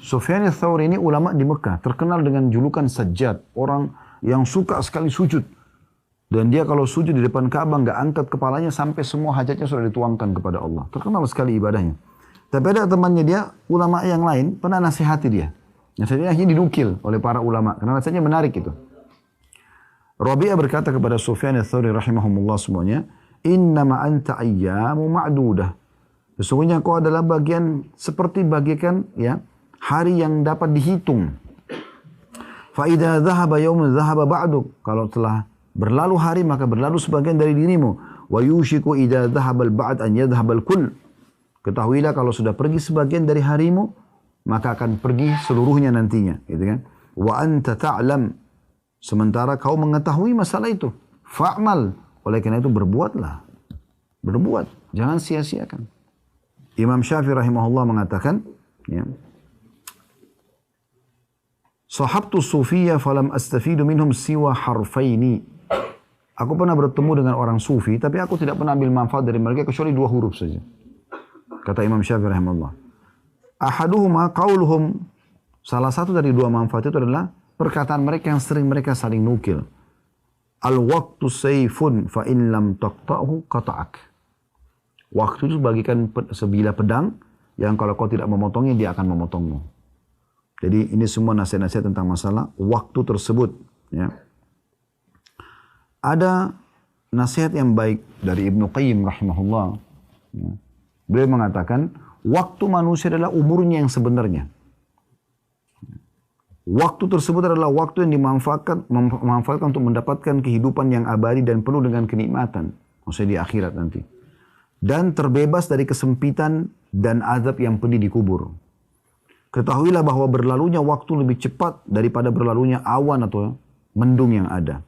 Sufyan ats-Tsauri ini ulama di Mekah, terkenal dengan julukan Sajjad, orang yang suka sekali sujud. Dan dia kalau sujud di depan Ka'bah nggak angkat kepalanya sampai semua hajatnya sudah dituangkan kepada Allah. Terkenal sekali ibadahnya. Tapi ada temannya dia, ulama yang lain, pernah nasihati dia. Nasihatnya akhirnya dinukil oleh para ulama, karena nasihatnya menarik itu. Rabi'ah berkata kepada Sufyan ats-Tsauri rahimahumullah semuanya, Innama anta ayyamu ma'dudah. Sesungguhnya kau adalah bagian seperti bagikan ya hari yang dapat dihitung. Fa idza dhahaba yawmun dhahaba ba'duk. Kalau telah berlalu hari maka berlalu sebagian dari dirimu. Wa yushiku idza dhahaba al-ba'd an yadhhaba al-kull. Ketahuilah kalau sudah pergi sebagian dari harimu maka akan pergi seluruhnya nantinya, gitu kan? Wa anta ta'lam. Sementara kau mengetahui masalah itu. Fa'mal. Oleh karena itu berbuatlah. Berbuat. Jangan sia-siakan. Imam Syafi'i rahimahullah mengatakan, ya, Sahabtu sufiyya falam astafidu minhum siwa harfaini. Aku pernah bertemu dengan orang sufi, tapi aku tidak pernah ambil manfaat dari mereka kecuali 2 huruf saja. Kata Imam Syafi'i rahimahullah. Ahaduhuma qauluhum. Salah satu dari 2 manfaat itu adalah perkataan mereka yang sering mereka saling nukil. Al-waqtu sayfun fa in lam taqta'hu qata'ak. Waktu itu bagikan sebilah pedang yang kalau kau tidak memotongnya dia akan memotongmu. Jadi ini semua nasihat-nasihat tentang masalah waktu tersebut. Ya. Ada nasihat yang baik dari Ibnu Qayyim rahimahullah. Ya. Beliau mengatakan waktu manusia adalah umurnya yang sebenarnya. Waktu tersebut adalah waktu yang dimanfaatkan untuk mendapatkan kehidupan yang abadi dan penuh dengan kenikmatan. Maksudnya di akhirat nanti. Dan terbebas dari kesempitan dan azab yang pedih di kubur. Ketahuilah bahwa berlalunya waktu lebih cepat daripada berlalunya awan atau mendung yang ada.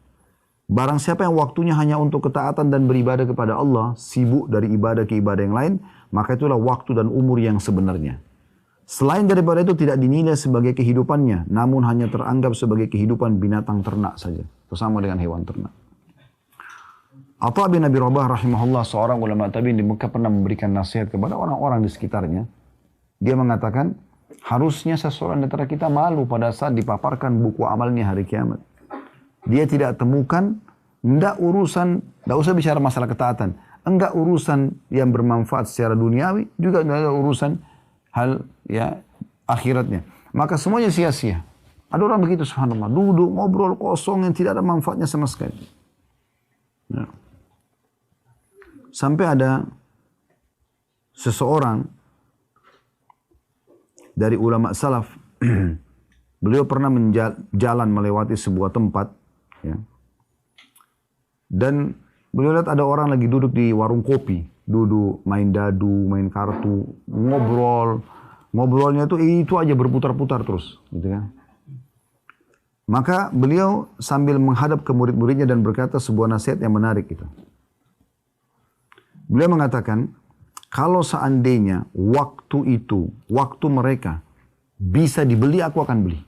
Barang siapa yang waktunya hanya untuk ketaatan dan beribadah kepada Allah, sibuk dari ibadah ke ibadah yang lain, maka itulah waktu dan umur yang sebenarnya. Selain daripada itu tidak dinilai sebagai kehidupannya, namun hanya teranggap sebagai kehidupan binatang ternak saja. Bersama dengan hewan ternak. Atha bin Abi Rabah rahimahullah, seorang ulama tabi'in di Mekah pernah memberikan nasihat kepada orang-orang di sekitarnya. Dia mengatakan, harusnya seseorang di antara kita malu pada saat dipaparkan buku amalnya hari kiamat. Dia tidak temukan, tidak usah bicara masalah ketaatan. Enggak urusan yang bermanfaat secara duniawi, juga tidak ada urusan hal ya akhiratnya. Maka semuanya sia-sia. Ada orang begitu subhanallah, duduk ngobrol kosong yang tidak ada manfaatnya sama sekali. Ya. Sampai ada seseorang dari ulama salaf, beliau pernah jalan melewati sebuah tempat, ya. Dan beliau lihat ada orang lagi duduk di warung kopi, duduk main dadu, main kartu, ngobrol, ngobrolnya itu aja berputar-putar terus, gitu kan. Maka beliau sambil menghadap ke murid-muridnya dan berkata sebuah nasihat yang menarik itu. Beliau mengatakan, kalau seandainya waktu itu, waktu mereka bisa dibeli, aku akan beli.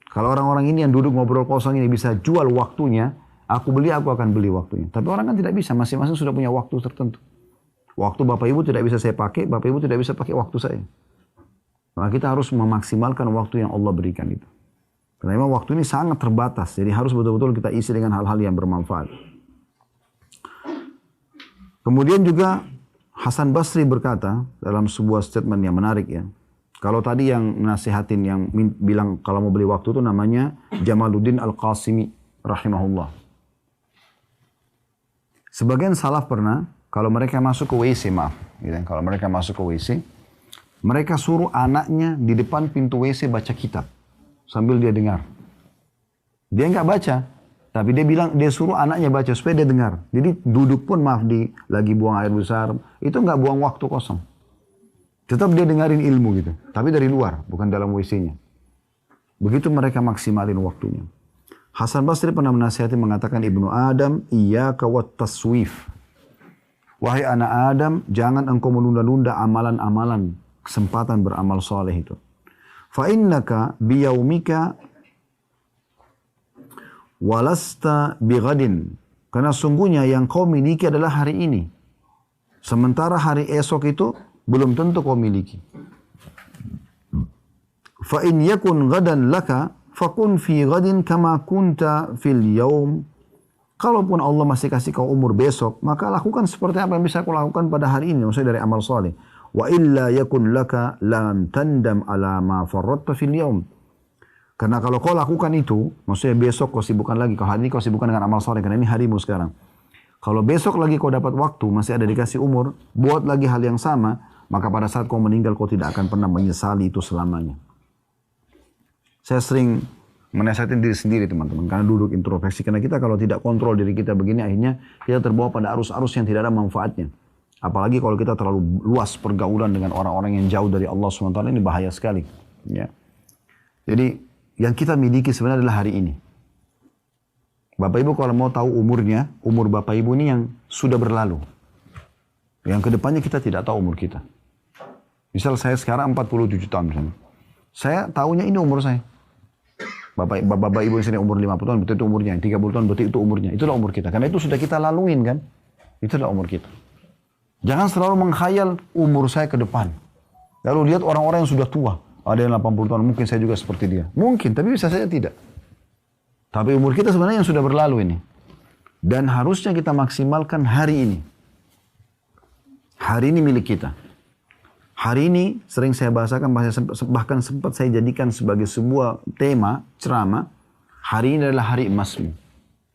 Kalau orang-orang ini yang duduk ngobrol kosong ini bisa jual waktunya, aku beli, aku akan beli waktunya. Tapi orang kan tidak bisa, masing-masing sudah punya waktu tertentu. Waktu Bapak Ibu tidak bisa saya pakai, Bapak Ibu tidak bisa pakai waktu saya. Maka kita harus memaksimalkan waktu yang Allah berikan itu. Karena memang waktu ini sangat terbatas, jadi harus betul-betul kita isi dengan hal-hal yang bermanfaat. Kemudian juga Hasan Basri berkata dalam sebuah statement yang menarik ya. Kalau tadi yang nasihatin yang bilang kalau mau beli waktu itu namanya Jamaluddin Al-Qasimi rahimahullah. Sebagian salaf pernah kalau mereka masuk ke WC, kalau mereka masuk ke WC, mereka suruh anaknya di depan pintu WC baca kitab. Sambil dia dengar. Dia nggak baca, tapi dia suruh anaknya baca supaya dia dengar. Jadi duduk pun lagi buang air besar, itu nggak buang waktu kosong. Tetap dia dengarin ilmu gitu, tapi dari luar, bukan dalam WC-nya. Begitu mereka maksimalin waktunya. Hasan Basri pernah menasihati mengatakan, Ibnu Adam, iyyaka wat taswif. Wahai anak Adam, jangan engkau menunda-nunda amalan-amalan, kesempatan beramal soleh itu. Fa'innaka biyaumika walasta bighadin. Karena sungguhnya yang kau miliki adalah hari ini. Sementara hari esok itu belum tentu kau miliki. Fa'in yakun gadan laka fakun fi gadin kama kunta fil yaum. Kalaupun Allah masih kasih kau umur besok, maka lakukan seperti apa yang bisa kau lakukan pada hari ini. Maksudnya dari amal soleh. Wa illa yakun laka lam tandam ala ma farratta fil yaum. Karena kalau kau lakukan itu, maksudnya besok kau sibukkan lagi, kalau hari ini kau sibukkan dengan amal soleh, karena ini harimu sekarang. Kalau besok lagi kau dapat waktu, masih ada dikasih umur, buat lagi hal yang sama, maka pada saat kau meninggal kau tidak akan pernah menyesali itu selamanya. Saya sering menasihatin diri sendiri teman-teman, karena duduk introspeksi, karena kita kalau tidak kontrol diri kita begini, akhirnya kita terbawa pada arus-arus yang tidak ada manfaatnya. Apalagi kalau kita terlalu luas pergaulan dengan orang-orang yang jauh dari Allah SWT, ini bahaya sekali. Ya. Jadi yang kita miliki sebenarnya adalah hari ini. Bapak Ibu kalau mau tahu umurnya, umur Bapak Ibu ini yang sudah berlalu. Yang kedepannya kita tidak tahu umur kita. Misal saya sekarang 47 tahun misalnya. Saya tahunya ini umur saya. Bapak Ibu sini umur 50 tahun, betul itu umurnya. 30 tahun, betul itu umurnya. Itulah umur kita. Karena itu sudah kita laluin kan. Itulah umur kita. Jangan selalu mengkhayal umur saya ke depan. Lalu lihat orang-orang yang sudah tua. Ada yang 80 tahun, mungkin saya juga seperti dia. Mungkin, tapi bisa saja tidak. Tapi umur kita sebenarnya yang sudah berlalu ini. Dan harusnya kita maksimalkan hari ini. Hari ini milik kita. Hari ini sering saya bahasakan, bahkan sempat saya jadikan sebagai sebuah tema, ceramah. Hari ini adalah hari emasmu.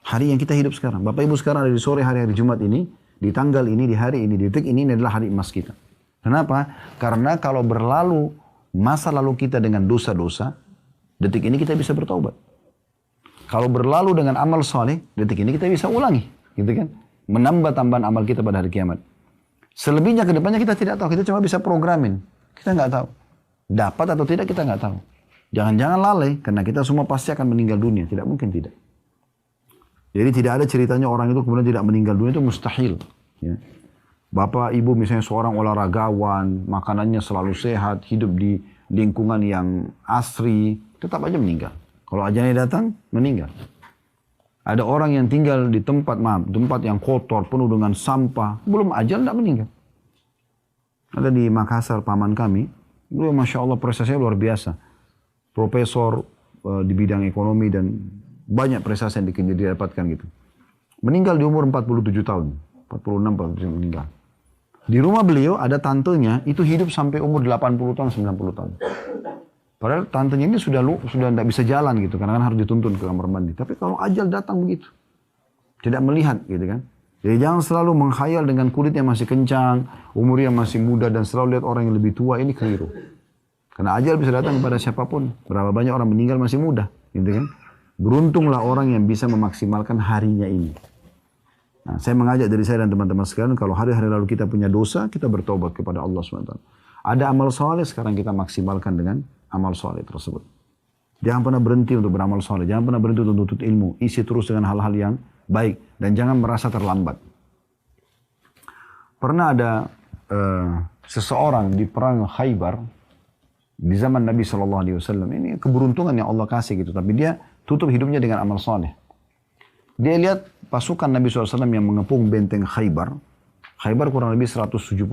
Hari yang kita hidup sekarang. Bapak Ibu sekarang ada di sore hari-hari Jumat ini. Di tanggal ini, di hari ini, di detik ini adalah hari emas kita. Kenapa? Karena kalau berlalu masa lalu kita dengan dosa-dosa, detik ini kita bisa bertaubat. Kalau berlalu dengan amal soleh, detik ini kita bisa ulangi. Gitu kan? Menambah tambahan amal kita pada hari kiamat. Selebihnya ke depannya kita tidak tahu. Kita cuma bisa programin. Kita nggak tahu. Dapat atau tidak kita nggak tahu. Jangan-jangan lalai, karena kita semua pasti akan meninggal dunia. Tidak mungkin tidak. Jadi tidak ada ceritanya orang itu kemudian tidak meninggal dunia, itu mustahil. Ya. Bapak, ibu misalnya seorang olahragawan, makanannya selalu sehat, hidup di lingkungan yang asri, tetap aja meninggal. Kalau ajalnya datang, meninggal. Ada orang yang tinggal di tempat yang kotor, penuh dengan sampah, belum ajal tidak meninggal. Ada di Makassar, paman kami, beliau Masya Allah prestasinya luar biasa. Profesor di bidang ekonomi dan banyak prestasi yang didapatkan gitu. Meninggal di umur 47 tahun. 46, 47 meninggal. Di rumah beliau ada tantenya, itu hidup sampai umur 80 tahun, 90 tahun. Padahal tantenya ini sudah tidak bisa jalan gitu, karena kan harus dituntun ke kamar mandi. Tapi kalau ajal datang begitu, tidak melihat gitu kan. Jadi jangan selalu menghayal dengan kulit yang masih kencang, umur yang masih muda, dan selalu lihat orang yang lebih tua, ini keliru. Karena ajal bisa datang kepada siapapun. Berapa banyak orang meninggal masih muda, gitu kan. Beruntunglah orang yang bisa memaksimalkan harinya ini. Nah, saya mengajak dari saya dan teman-teman sekalian, kalau hari-hari lalu kita punya dosa, kita bertobat kepada Allah SWT. Ada amal soleh, sekarang kita maksimalkan dengan amal soleh tersebut. Jangan pernah berhenti untuk beramal soleh, jangan pernah berhenti untuk menuntut ilmu. Isi terus dengan hal-hal yang baik, dan jangan merasa terlambat. Pernah ada seseorang di perang Khaybar, di zaman Nabi SAW, ini keberuntungan yang Allah kasih gitu, tapi dia tutup hidupnya dengan amal soleh. Dia lihat pasukan Nabi SAW yang mengepung benteng Khaybar. Khaybar kurang lebih 170-180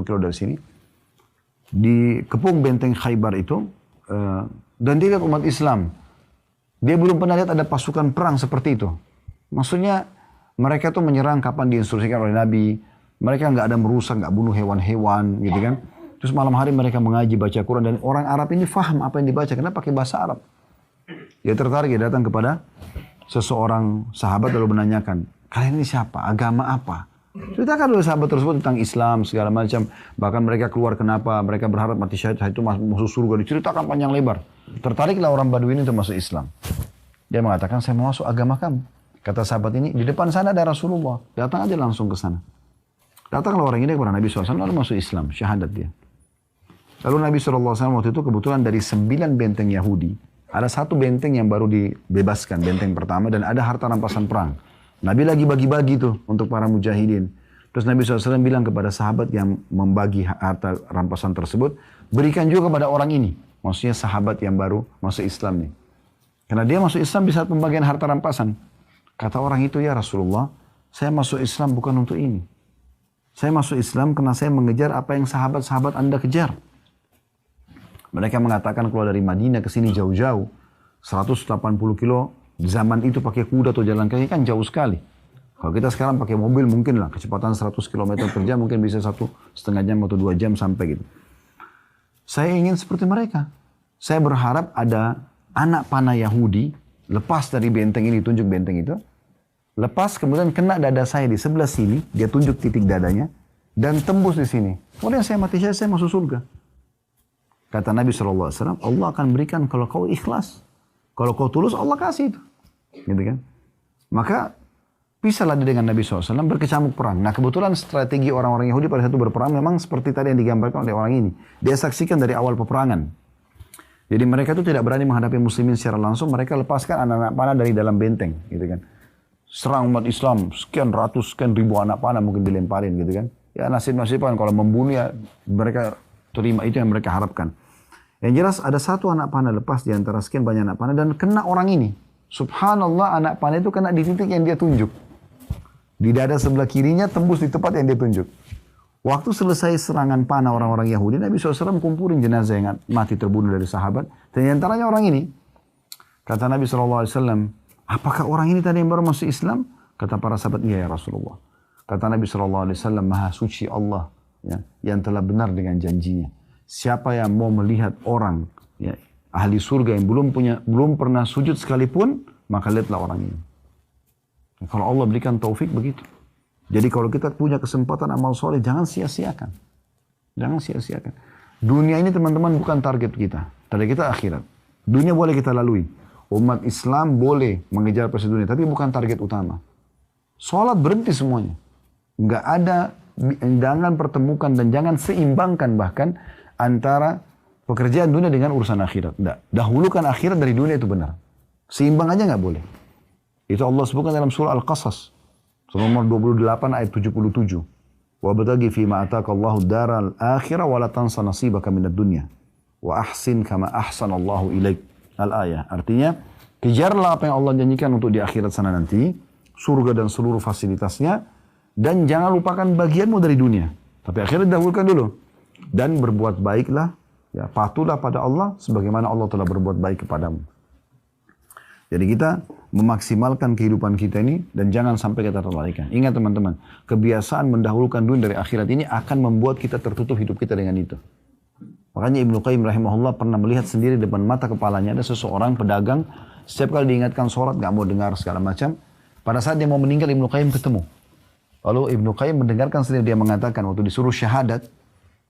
kilo dari sini. Dikepung benteng Khaybar itu. Dan dia lihat umat Islam. Dia belum pernah lihat ada pasukan perang seperti itu. Maksudnya mereka tuh menyerang kapan diinstruksikan oleh Nabi. Mereka nggak ada merusak, nggak bunuh hewan-hewan gitu kan. Terus malam hari mereka mengaji, baca Quran. Dan orang Arab ini faham apa yang dibaca. Karena pakai bahasa Arab. Dia tertarik, dia datang kepada seseorang sahabat lalu menanyakan, kalian ini siapa? Agama apa? Ceritakan oleh sahabat tersebut tentang Islam, segala macam. Bahkan mereka keluar kenapa, mereka berharap mati syahid itu masuk surga. Diceritakan panjang lebar. Tertariklah orang Badui ini untuk masuk Islam. Dia mengatakan, saya mau masuk agama kamu. Kata sahabat ini, di depan sana ada Rasulullah. Datang aja langsung ke sana. Datanglah orang ini kepada Nabi SAW, lalu masuk Islam, syahadat dia. Lalu Nabi SAW waktu itu kebetulan dari 9 benteng Yahudi, ada satu benteng yang baru dibebaskan, benteng pertama, dan ada harta rampasan perang. Nabi lagi bagi-bagi tuh untuk para mujahidin. Terus Nabi SAW bilang kepada sahabat yang membagi harta rampasan tersebut, berikan juga kepada orang ini. Maksudnya sahabat yang baru masuk Islam nih. Karena dia masuk Islam di saat pembagian harta rampasan. Kata orang itu, ya Rasulullah, saya masuk Islam bukan untuk ini. Saya masuk Islam karena saya mengejar apa yang sahabat-sahabat Anda kejar. Mereka mengatakan keluar dari Madinah ke sini jauh-jauh. 180 kilo. Zaman itu pakai kuda atau jalan kaki kan jauh sekali. Kalau kita sekarang pakai mobil mungkin lah. Kecepatan 100 km per jam mungkin bisa 1,5 jam atau 2 jam sampai gitu. Saya ingin seperti mereka. Saya berharap ada anak panah Yahudi. Lepas dari benteng ini, tunjuk benteng itu. Lepas kemudian kena dada saya di sebelah sini. Dia tunjuk titik dadanya. Dan tembus di sini. Kemudian saya mati syahid, saya masuk surga. Kata Nabi SAW, Allah akan berikan kalau kau ikhlas. Kalau kau tulus, Allah kasih itu. Gitu kan? Maka, pisahlah dia dengan Nabi SAW berkecamuk perang. Nah kebetulan strategi orang-orang Yahudi pada saat itu berperang memang seperti tadi yang digambarkan oleh orang ini. Dia saksikan dari awal peperangan. Jadi mereka itu tidak berani menghadapi muslimin secara langsung. Mereka lepaskan anak-anak panah dari dalam benteng. Gitu kan? Serang umat Islam, sekian ratus, sekian ribu anak panah mungkin dilemparin gitu kan. Ya nasib-nasiban kalau membunuh ya mereka terima, itu yang mereka harapkan. Yang jelas ada satu anak panah lepas di antara sekian banyak anak panah dan kena orang ini. Subhanallah, anak panah itu kena di titik yang dia tunjuk. Di dada sebelah kirinya tembus di tempat yang dia tunjuk. Waktu selesai serangan panah orang-orang Yahudi, Nabi SAW kumpulin jenazah yang mati terbunuh dari sahabat. Dan di antaranya orang ini. Kata Nabi SAW, apakah orang ini tadi yang baru masuk Islam? Kata para sahabat, iya ya Rasulullah. Kata Nabi SAW, Maha suci Allah ya, yang telah benar dengan janjinya. Siapa yang mau melihat orang ya, ahli surga yang belum pernah sujud sekalipun, maka lihatlah orang ini. Kalau Allah berikan taufik begitu. Jadi kalau kita punya kesempatan amal soleh, jangan sia-siakan. Jangan sia-siakan. Dunia ini teman-teman bukan target kita. Target kita akhirat. Dunia boleh kita lalui. Umat Islam boleh mengejar prestasi dunia, tapi bukan target utama. Sholat berhenti semuanya. Nggak ada, jangan pertemukan dan jangan seimbangkan bahkan antara pekerjaan dunia dengan urusan akhirat. Nggak. Dahulukan akhirat dari dunia itu benar. Seimbang aja nggak boleh. Itu Allah sebutkan dalam surah Al-Qasas. Surah nomor 28 ayat 77. وَبَتَغِ فِي مَا أَتَاكَ اللَّهُ الدَّارَ الْآخِرَةَ وَلَا تَنْسَ نَصِيبَكَ مِنَ الدُّنْيَا وَأَحْسِنْ كَمَا أَحْسَنَ اللَّهُ إِلَيْكَ. Al-ayah. Artinya, kejarlah apa yang Allah janjikan untuk di akhirat sana nanti. Surga dan seluruh fasilitasnya. Dan jangan lupakan bagianmu dari dunia. Tapi akhirat dahulukan dulu. Dan berbuat baiklah. Patuhlah pada Allah sebagaimana Allah telah berbuat baik kepadamu. Jadi kita memaksimalkan kehidupan kita ini dan jangan sampai kita terlalaikan. Ingat teman-teman, kebiasaan mendahulukan dunia dari akhirat ini akan membuat kita tertutup hidup kita dengan itu. Makanya Ibnu Qayyim rahimahullah pernah melihat sendiri depan mata kepalanya ada seseorang pedagang, setiap kali diingatkan sholat gak mau dengar segala macam. Pada saat dia mau meninggal Ibnu Qayyim ketemu. Lalu Ibnu Qayyim mendengarkan sendiri, dia mengatakan waktu disuruh syahadat,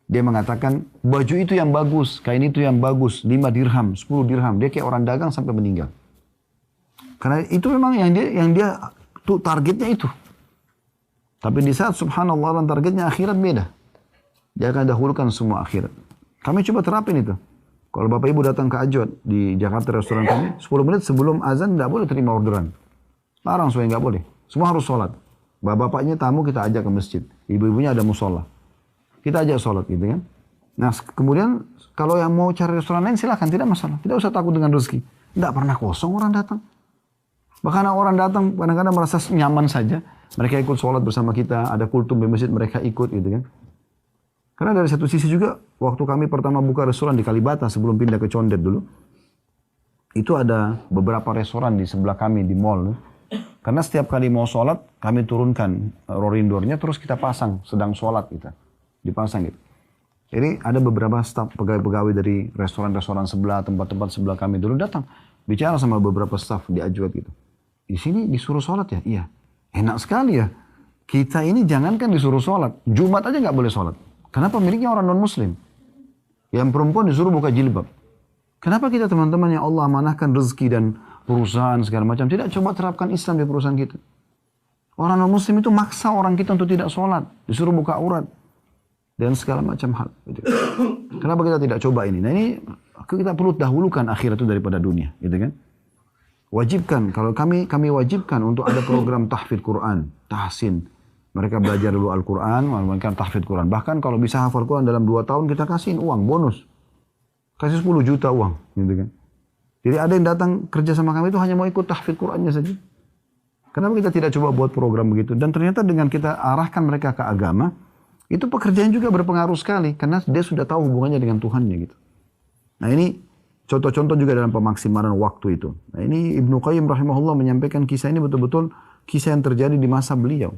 dia mengatakan baju itu yang bagus, kain itu yang bagus, 5 dirham, 10 dirham. Dia kayak orang dagang sampai meninggal. Karena itu memang yang dia tuh targetnya itu. Tapi di saat subhanallah targetnya akhirat beda. Dia akan dahulukan semua akhirat. Kami coba terapin itu. Kalau Bapak Ibu datang ke Ajwad di Jakarta restoran kami, 10 menit sebelum azan tidak boleh terima orderan. Larang supaya nggak boleh. Semua harus sholat. Bapak-bapaknya tamu kita ajak ke masjid. Ibu-ibunya ada musola. Kita ajak sholat gitu kan. Nah kemudian kalau yang mau cari restoran lain silahkan, tidak masalah. Tidak usah takut dengan rezeki. Tidak pernah kosong orang datang. Bahkan orang datang kadang-kadang merasa nyaman saja. Mereka ikut sholat bersama kita, ada kultum di masjid, mereka ikut gitu kan. Karena dari satu sisi juga, waktu kami pertama buka restoran di Kalibata sebelum pindah ke Condet dulu, itu ada beberapa restoran di sebelah kami di mall. Karena setiap kali mau sholat, kami turunkan rollingdoornya, terus kita pasang sedang sholat kita. Dipasang gitu. Jadi ada beberapa staf pegawai-pegawai dari restoran-restoran sebelah, tempat-tempat sebelah kami dulu datang. Bicara sama beberapa staf di Ajwad gitu. Di sini disuruh sholat ya? Iya. Enak sekali ya. Kita ini jangankan disuruh sholat. Jumat aja nggak boleh sholat. Kenapa miliknya orang non-muslim? Yang perempuan disuruh buka jilbab. Kenapa kita teman-teman yang Allah amanahkan rezeki dan perusahaan segala macam tidak coba terapkan Islam di perusahaan kita? Orang non-muslim itu maksa orang kita untuk tidak sholat. Disuruh buka aurat. Dan segala macam hal. Gitu. Kenapa kita tidak coba ini? Nah ini kita perlu dahulukan akhirat itu daripada dunia. Gitu kan? Wajibkan, kalau kami wajibkan untuk ada program tahfidz Quran, tahsin. Mereka belajar dulu Al-Quran, mereka tahfidz Quran. Bahkan kalau bisa hafal Quran dalam 2 tahun kita kasihin uang, bonus. Kasih 10 juta uang. Gitu kan? Jadi ada yang datang kerja sama kami itu hanya mau ikut tahfidz Qurannya saja. Kenapa kita tidak coba buat program begitu? Dan ternyata dengan kita arahkan mereka ke agama, itu pekerjaan juga berpengaruh sekali. Karena dia sudah tahu hubungannya dengan Tuhannya gitu. Nah ini contoh-contoh juga dalam pemaksimalan waktu itu. Nah ini Ibnu Qayyim rahimahullah menyampaikan kisah ini betul-betul kisah yang terjadi di masa beliau.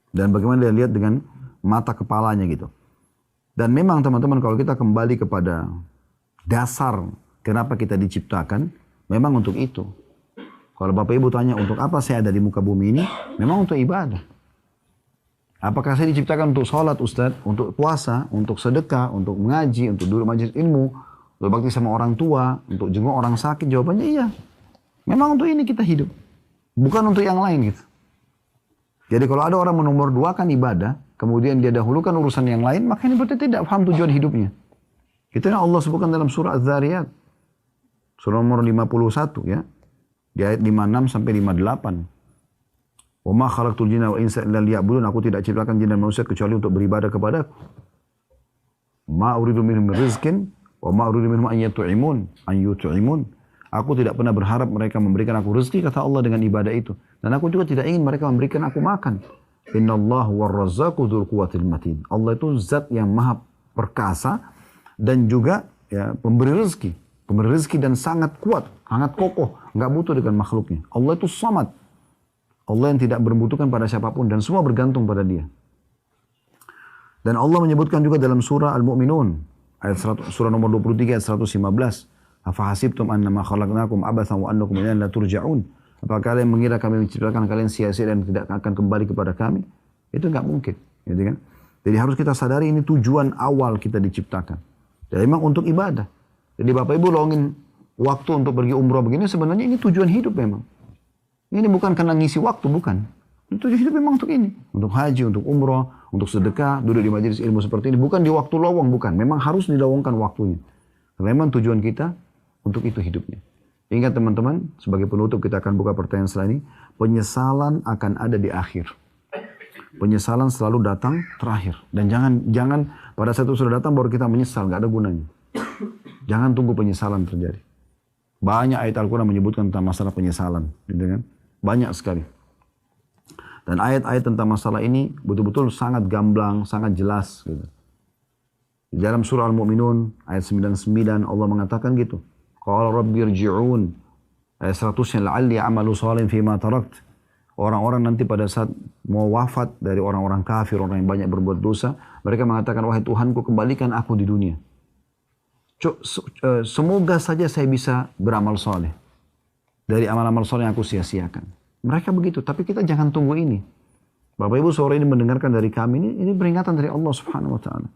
Dan bagaimana dia lihat dengan mata kepalanya gitu. Dan memang teman-teman kalau kita kembali kepada dasar kenapa kita diciptakan, memang untuk itu. Kalau Bapak Ibu tanya untuk apa saya ada di muka bumi ini, memang untuk ibadah. Apakah saya diciptakan untuk sholat Ustaz, untuk puasa, untuk sedekah, untuk mengaji, untuk duduk majelis ilmu, untuk bakti sama orang tua, untuk jenguk orang sakit? Jawabannya iya. Memang untuk ini kita hidup. Bukan untuk yang lain gitu. Jadi kalau ada orang menomor 2 kan ibadah, kemudian dia dahulukan urusan yang lain, maka ini berarti tidak paham tujuan hidupnya. Itu yang Allah sebutkan dalam surah Az-Zariyat. Surah nomor 51 ya. Di ayat 56 sampai 58. Wa ma khalaqtul jinna wal insa illa liya'budun. Aku tidak ciptakan jin dan manusia kecuali untuk beribadah kepadaku. Ma uridu minhum rizqin wa ma uridu minhum an yut'imun. Aku tidak pernah berharap mereka memberikan aku rezeki, kata Allah, dengan ibadah itu. Dan aku juga tidak ingin mereka memberikan aku makan. Innallahu war-razzaqu dzul quwwatil matin. Allah itu zat yang maha perkasa dan juga ya, pemberi rezeki. Pemberi rezeki dan sangat kuat, sangat kokoh, enggak butuh dengan makhluknya. Allah itu samad. Allah yang tidak berbutuhkan pada siapapun dan semua bergantung pada Dia. Dan Allah menyebutkan juga dalam surah Al-Mu'minun, surah nomor 23 ayat 115. Afahasibtum annama khalaqnakum abathan wa annakum ilaina la turja'un. Apakah kalian mengira kami menciptakan kalian sia-sia dan tidak akan kembali kepada kami? Itu enggak mungkin, gitu kan? Jadi harus kita sadari ini tujuan awal kita diciptakan. Dan memang untuk ibadah. Jadi Bapak Ibu luangin waktu untuk pergi umroh begini, sebenarnya ini tujuan hidup memang. Ini bukan karena ngisi waktu, bukan. Tujuan hidup memang untuk ini. Untuk haji, untuk umroh, untuk sedekah, duduk di majelis ilmu seperti ini. Bukan di waktu lowong, bukan. Memang harus dilowongkan waktunya. Karena memang tujuan kita untuk itu hidupnya. Ingat teman-teman, sebagai penutup kita akan buka pertanyaan setelah ini. Penyesalan akan ada di akhir. Penyesalan selalu datang terakhir. Dan jangan pada saat itu sudah datang baru kita menyesal, nggak ada gunanya. Jangan tunggu penyesalan terjadi. Banyak ayat Al-Quran menyebutkan tentang masalah penyesalan, gitu kan? Banyak sekali. Dan ayat-ayat tentang masalah ini betul-betul sangat gamblang, sangat jelas. Gitu. Di dalam surah Al-Mu'minun ayat 99 Allah mengatakan gitu. Qala rabbi irji'un Ayat 100-nya, la'alli amalu salih fima tarakt. Orang-orang nanti pada saat mau wafat dari orang-orang kafir, orang yang banyak berbuat dosa, mereka mengatakan, wahai Tuhanku, kembalikan aku di dunia. Semoga saja saya bisa beramal soleh. Dari amal-amal soleh yang aku sia-siakan. Mereka begitu, tapi kita jangan tunggu ini. Bapak Ibu sore ini mendengarkan dari kami, ini peringatan dari Allah Subhanahu Wa Taala.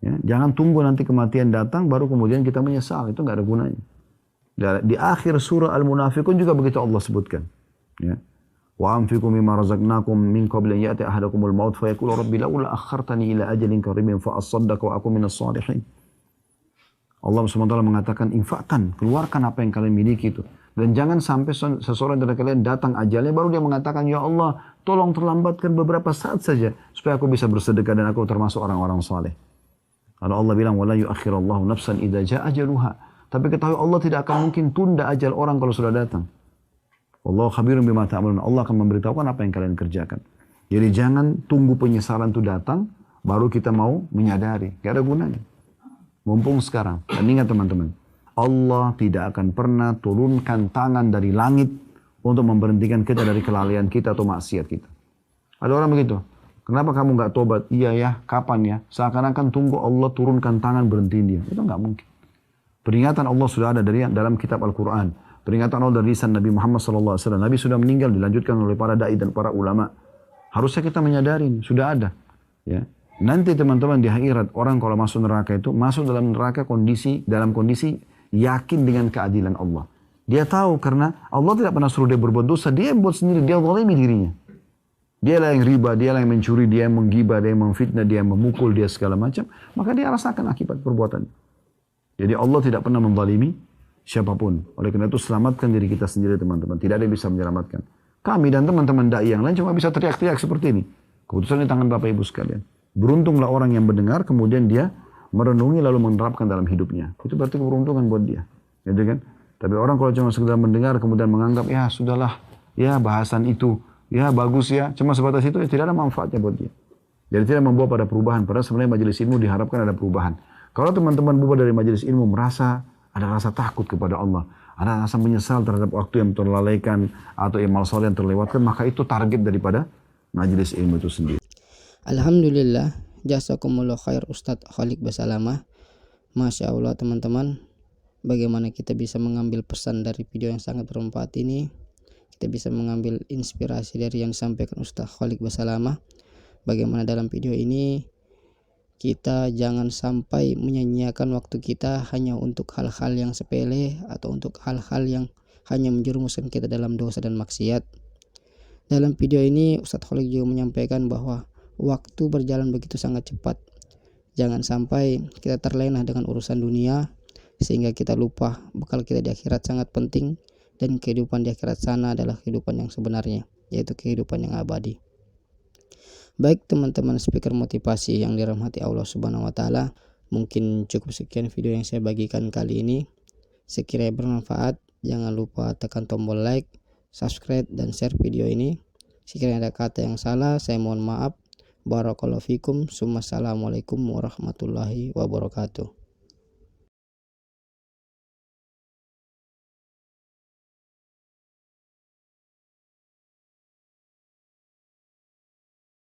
Ya, jangan tunggu nanti kematian datang, baru kemudian kita menyesal. Itu nggak ada gunanya. Di akhir surah Al-Munafiqun juga begitu Allah sebutkan. Ya. Wa anfiqu mimma razaqnakum min qabli an ya'ti ahadakumul maut fa yaqulu rabbi laula akhartani ila ajalin qaribin fa asaddaq wa akun minas shalihin. Allah SWT mengatakan, infakkan, keluarkan apa yang kalian miliki itu. Dan jangan sampai seseorang dari kalian datang ajalnya, baru dia mengatakan, ya Allah, tolong terlambatkan beberapa saat saja, supaya aku bisa bersedekah dan aku termasuk orang-orang saleh. Lalu Allah bilang, wala yuakhirallahu nafsan idza jaa ajaluha. Tapi ketahui Allah tidak akan mungkin tunda ajal orang kalau sudah datang. Wallahu khabirun bima ta'malun. Allah akan memberitahukan apa yang kalian kerjakan. Jadi jangan tunggu penyesalan itu datang, baru kita mau menyadari. Gak ada gunanya. Mumpung sekarang. Dan ingat teman-teman, Allah tidak akan pernah turunkan tangan dari langit untuk memberhentikan kita dari kelalaian kita atau maksiat kita. Ada orang begitu. Kenapa kamu gak tobat? Iya ya, kapan ya? Seakan-akan tunggu Allah turunkan tangan berhentiin dia. Itu gak mungkin. Peringatan Allah sudah ada dari dalam kitab Al-Quran. Peringatan Allah dari lisan Nabi Muhammad SAW. Nabi sudah meninggal, dilanjutkan oleh para da'i dan para ulama. Harusnya kita menyadari, sudah ada. Ya. Nanti teman-teman di akhirat, orang kalau masuk neraka itu, masuk dalam neraka dalam kondisi yakin dengan keadilan Allah. Dia tahu karena Allah tidak pernah suruh dia berbuat dosa, dia yang buat sendiri, dia zalimi dirinya. Dia lah yang riba, dia lah yang mencuri, dia yang menggibah, dia yang memfitnah, dia yang memukul, dia segala macam. Maka dia rasakan akibat perbuatan. Jadi Allah tidak pernah menzalimi siapapun. Oleh karena itu selamatkan diri kita sendiri teman-teman. Tidak ada yang bisa menyelamatkan. Kami dan teman-teman da'i yang lain cuma bisa teriak-teriak seperti ini. Keputusan di tangan Bapak Ibu sekalian. Beruntunglah orang yang mendengar kemudian dia merenungi lalu menerapkan dalam hidupnya. Itu berarti keberuntungan buat dia. Gitu kan? Tapi orang kalau cuma sekedar mendengar kemudian menganggap ya sudahlah, ya bahasan itu, ya bagus ya, cuma sebatas itu ya tidak ada manfaatnya buat dia. Jadi tidak membawa pada perubahan. Padahal sebenarnya majelis ilmu diharapkan ada perubahan. Kalau teman-teman bubar dari majelis ilmu merasa ada rasa takut kepada Allah, ada rasa menyesal terhadap waktu yang terlalaikan atau amal soleh yang terlewatkan, maka itu target daripada majelis ilmu itu sendiri. Alhamdulillah, jazakumullah khair Ustadz Khalik Basalamah. Masya Allah teman-teman, bagaimana kita bisa mengambil pesan dari video yang sangat bermanfaat ini. Kita bisa mengambil inspirasi dari yang disampaikan Ustadz Khalik Basalamah. Bagaimana dalam video ini kita jangan sampai menyanyiakan waktu kita hanya untuk hal-hal yang sepele atau untuk hal-hal yang hanya menjerumuskan kita dalam dosa dan maksiat. Dalam video ini Ustadz Khalik juga menyampaikan bahwa waktu berjalan begitu sangat cepat. Jangan sampai kita terlena dengan urusan dunia sehingga kita lupa bekal kita di akhirat sangat penting, dan kehidupan di akhirat sana adalah kehidupan yang sebenarnya, yaitu kehidupan yang abadi. Baik teman-teman speaker motivasi yang dirahmati Allah Subhanahu wa taala, mungkin cukup sekian video yang saya bagikan kali ini. Sekiranya bermanfaat, jangan lupa tekan tombol like, subscribe dan share video ini. Sekiranya ada kata yang salah, saya mohon maaf. Barakallahu fikum. Assalamualaikum warahmatullahi wabarakatuh.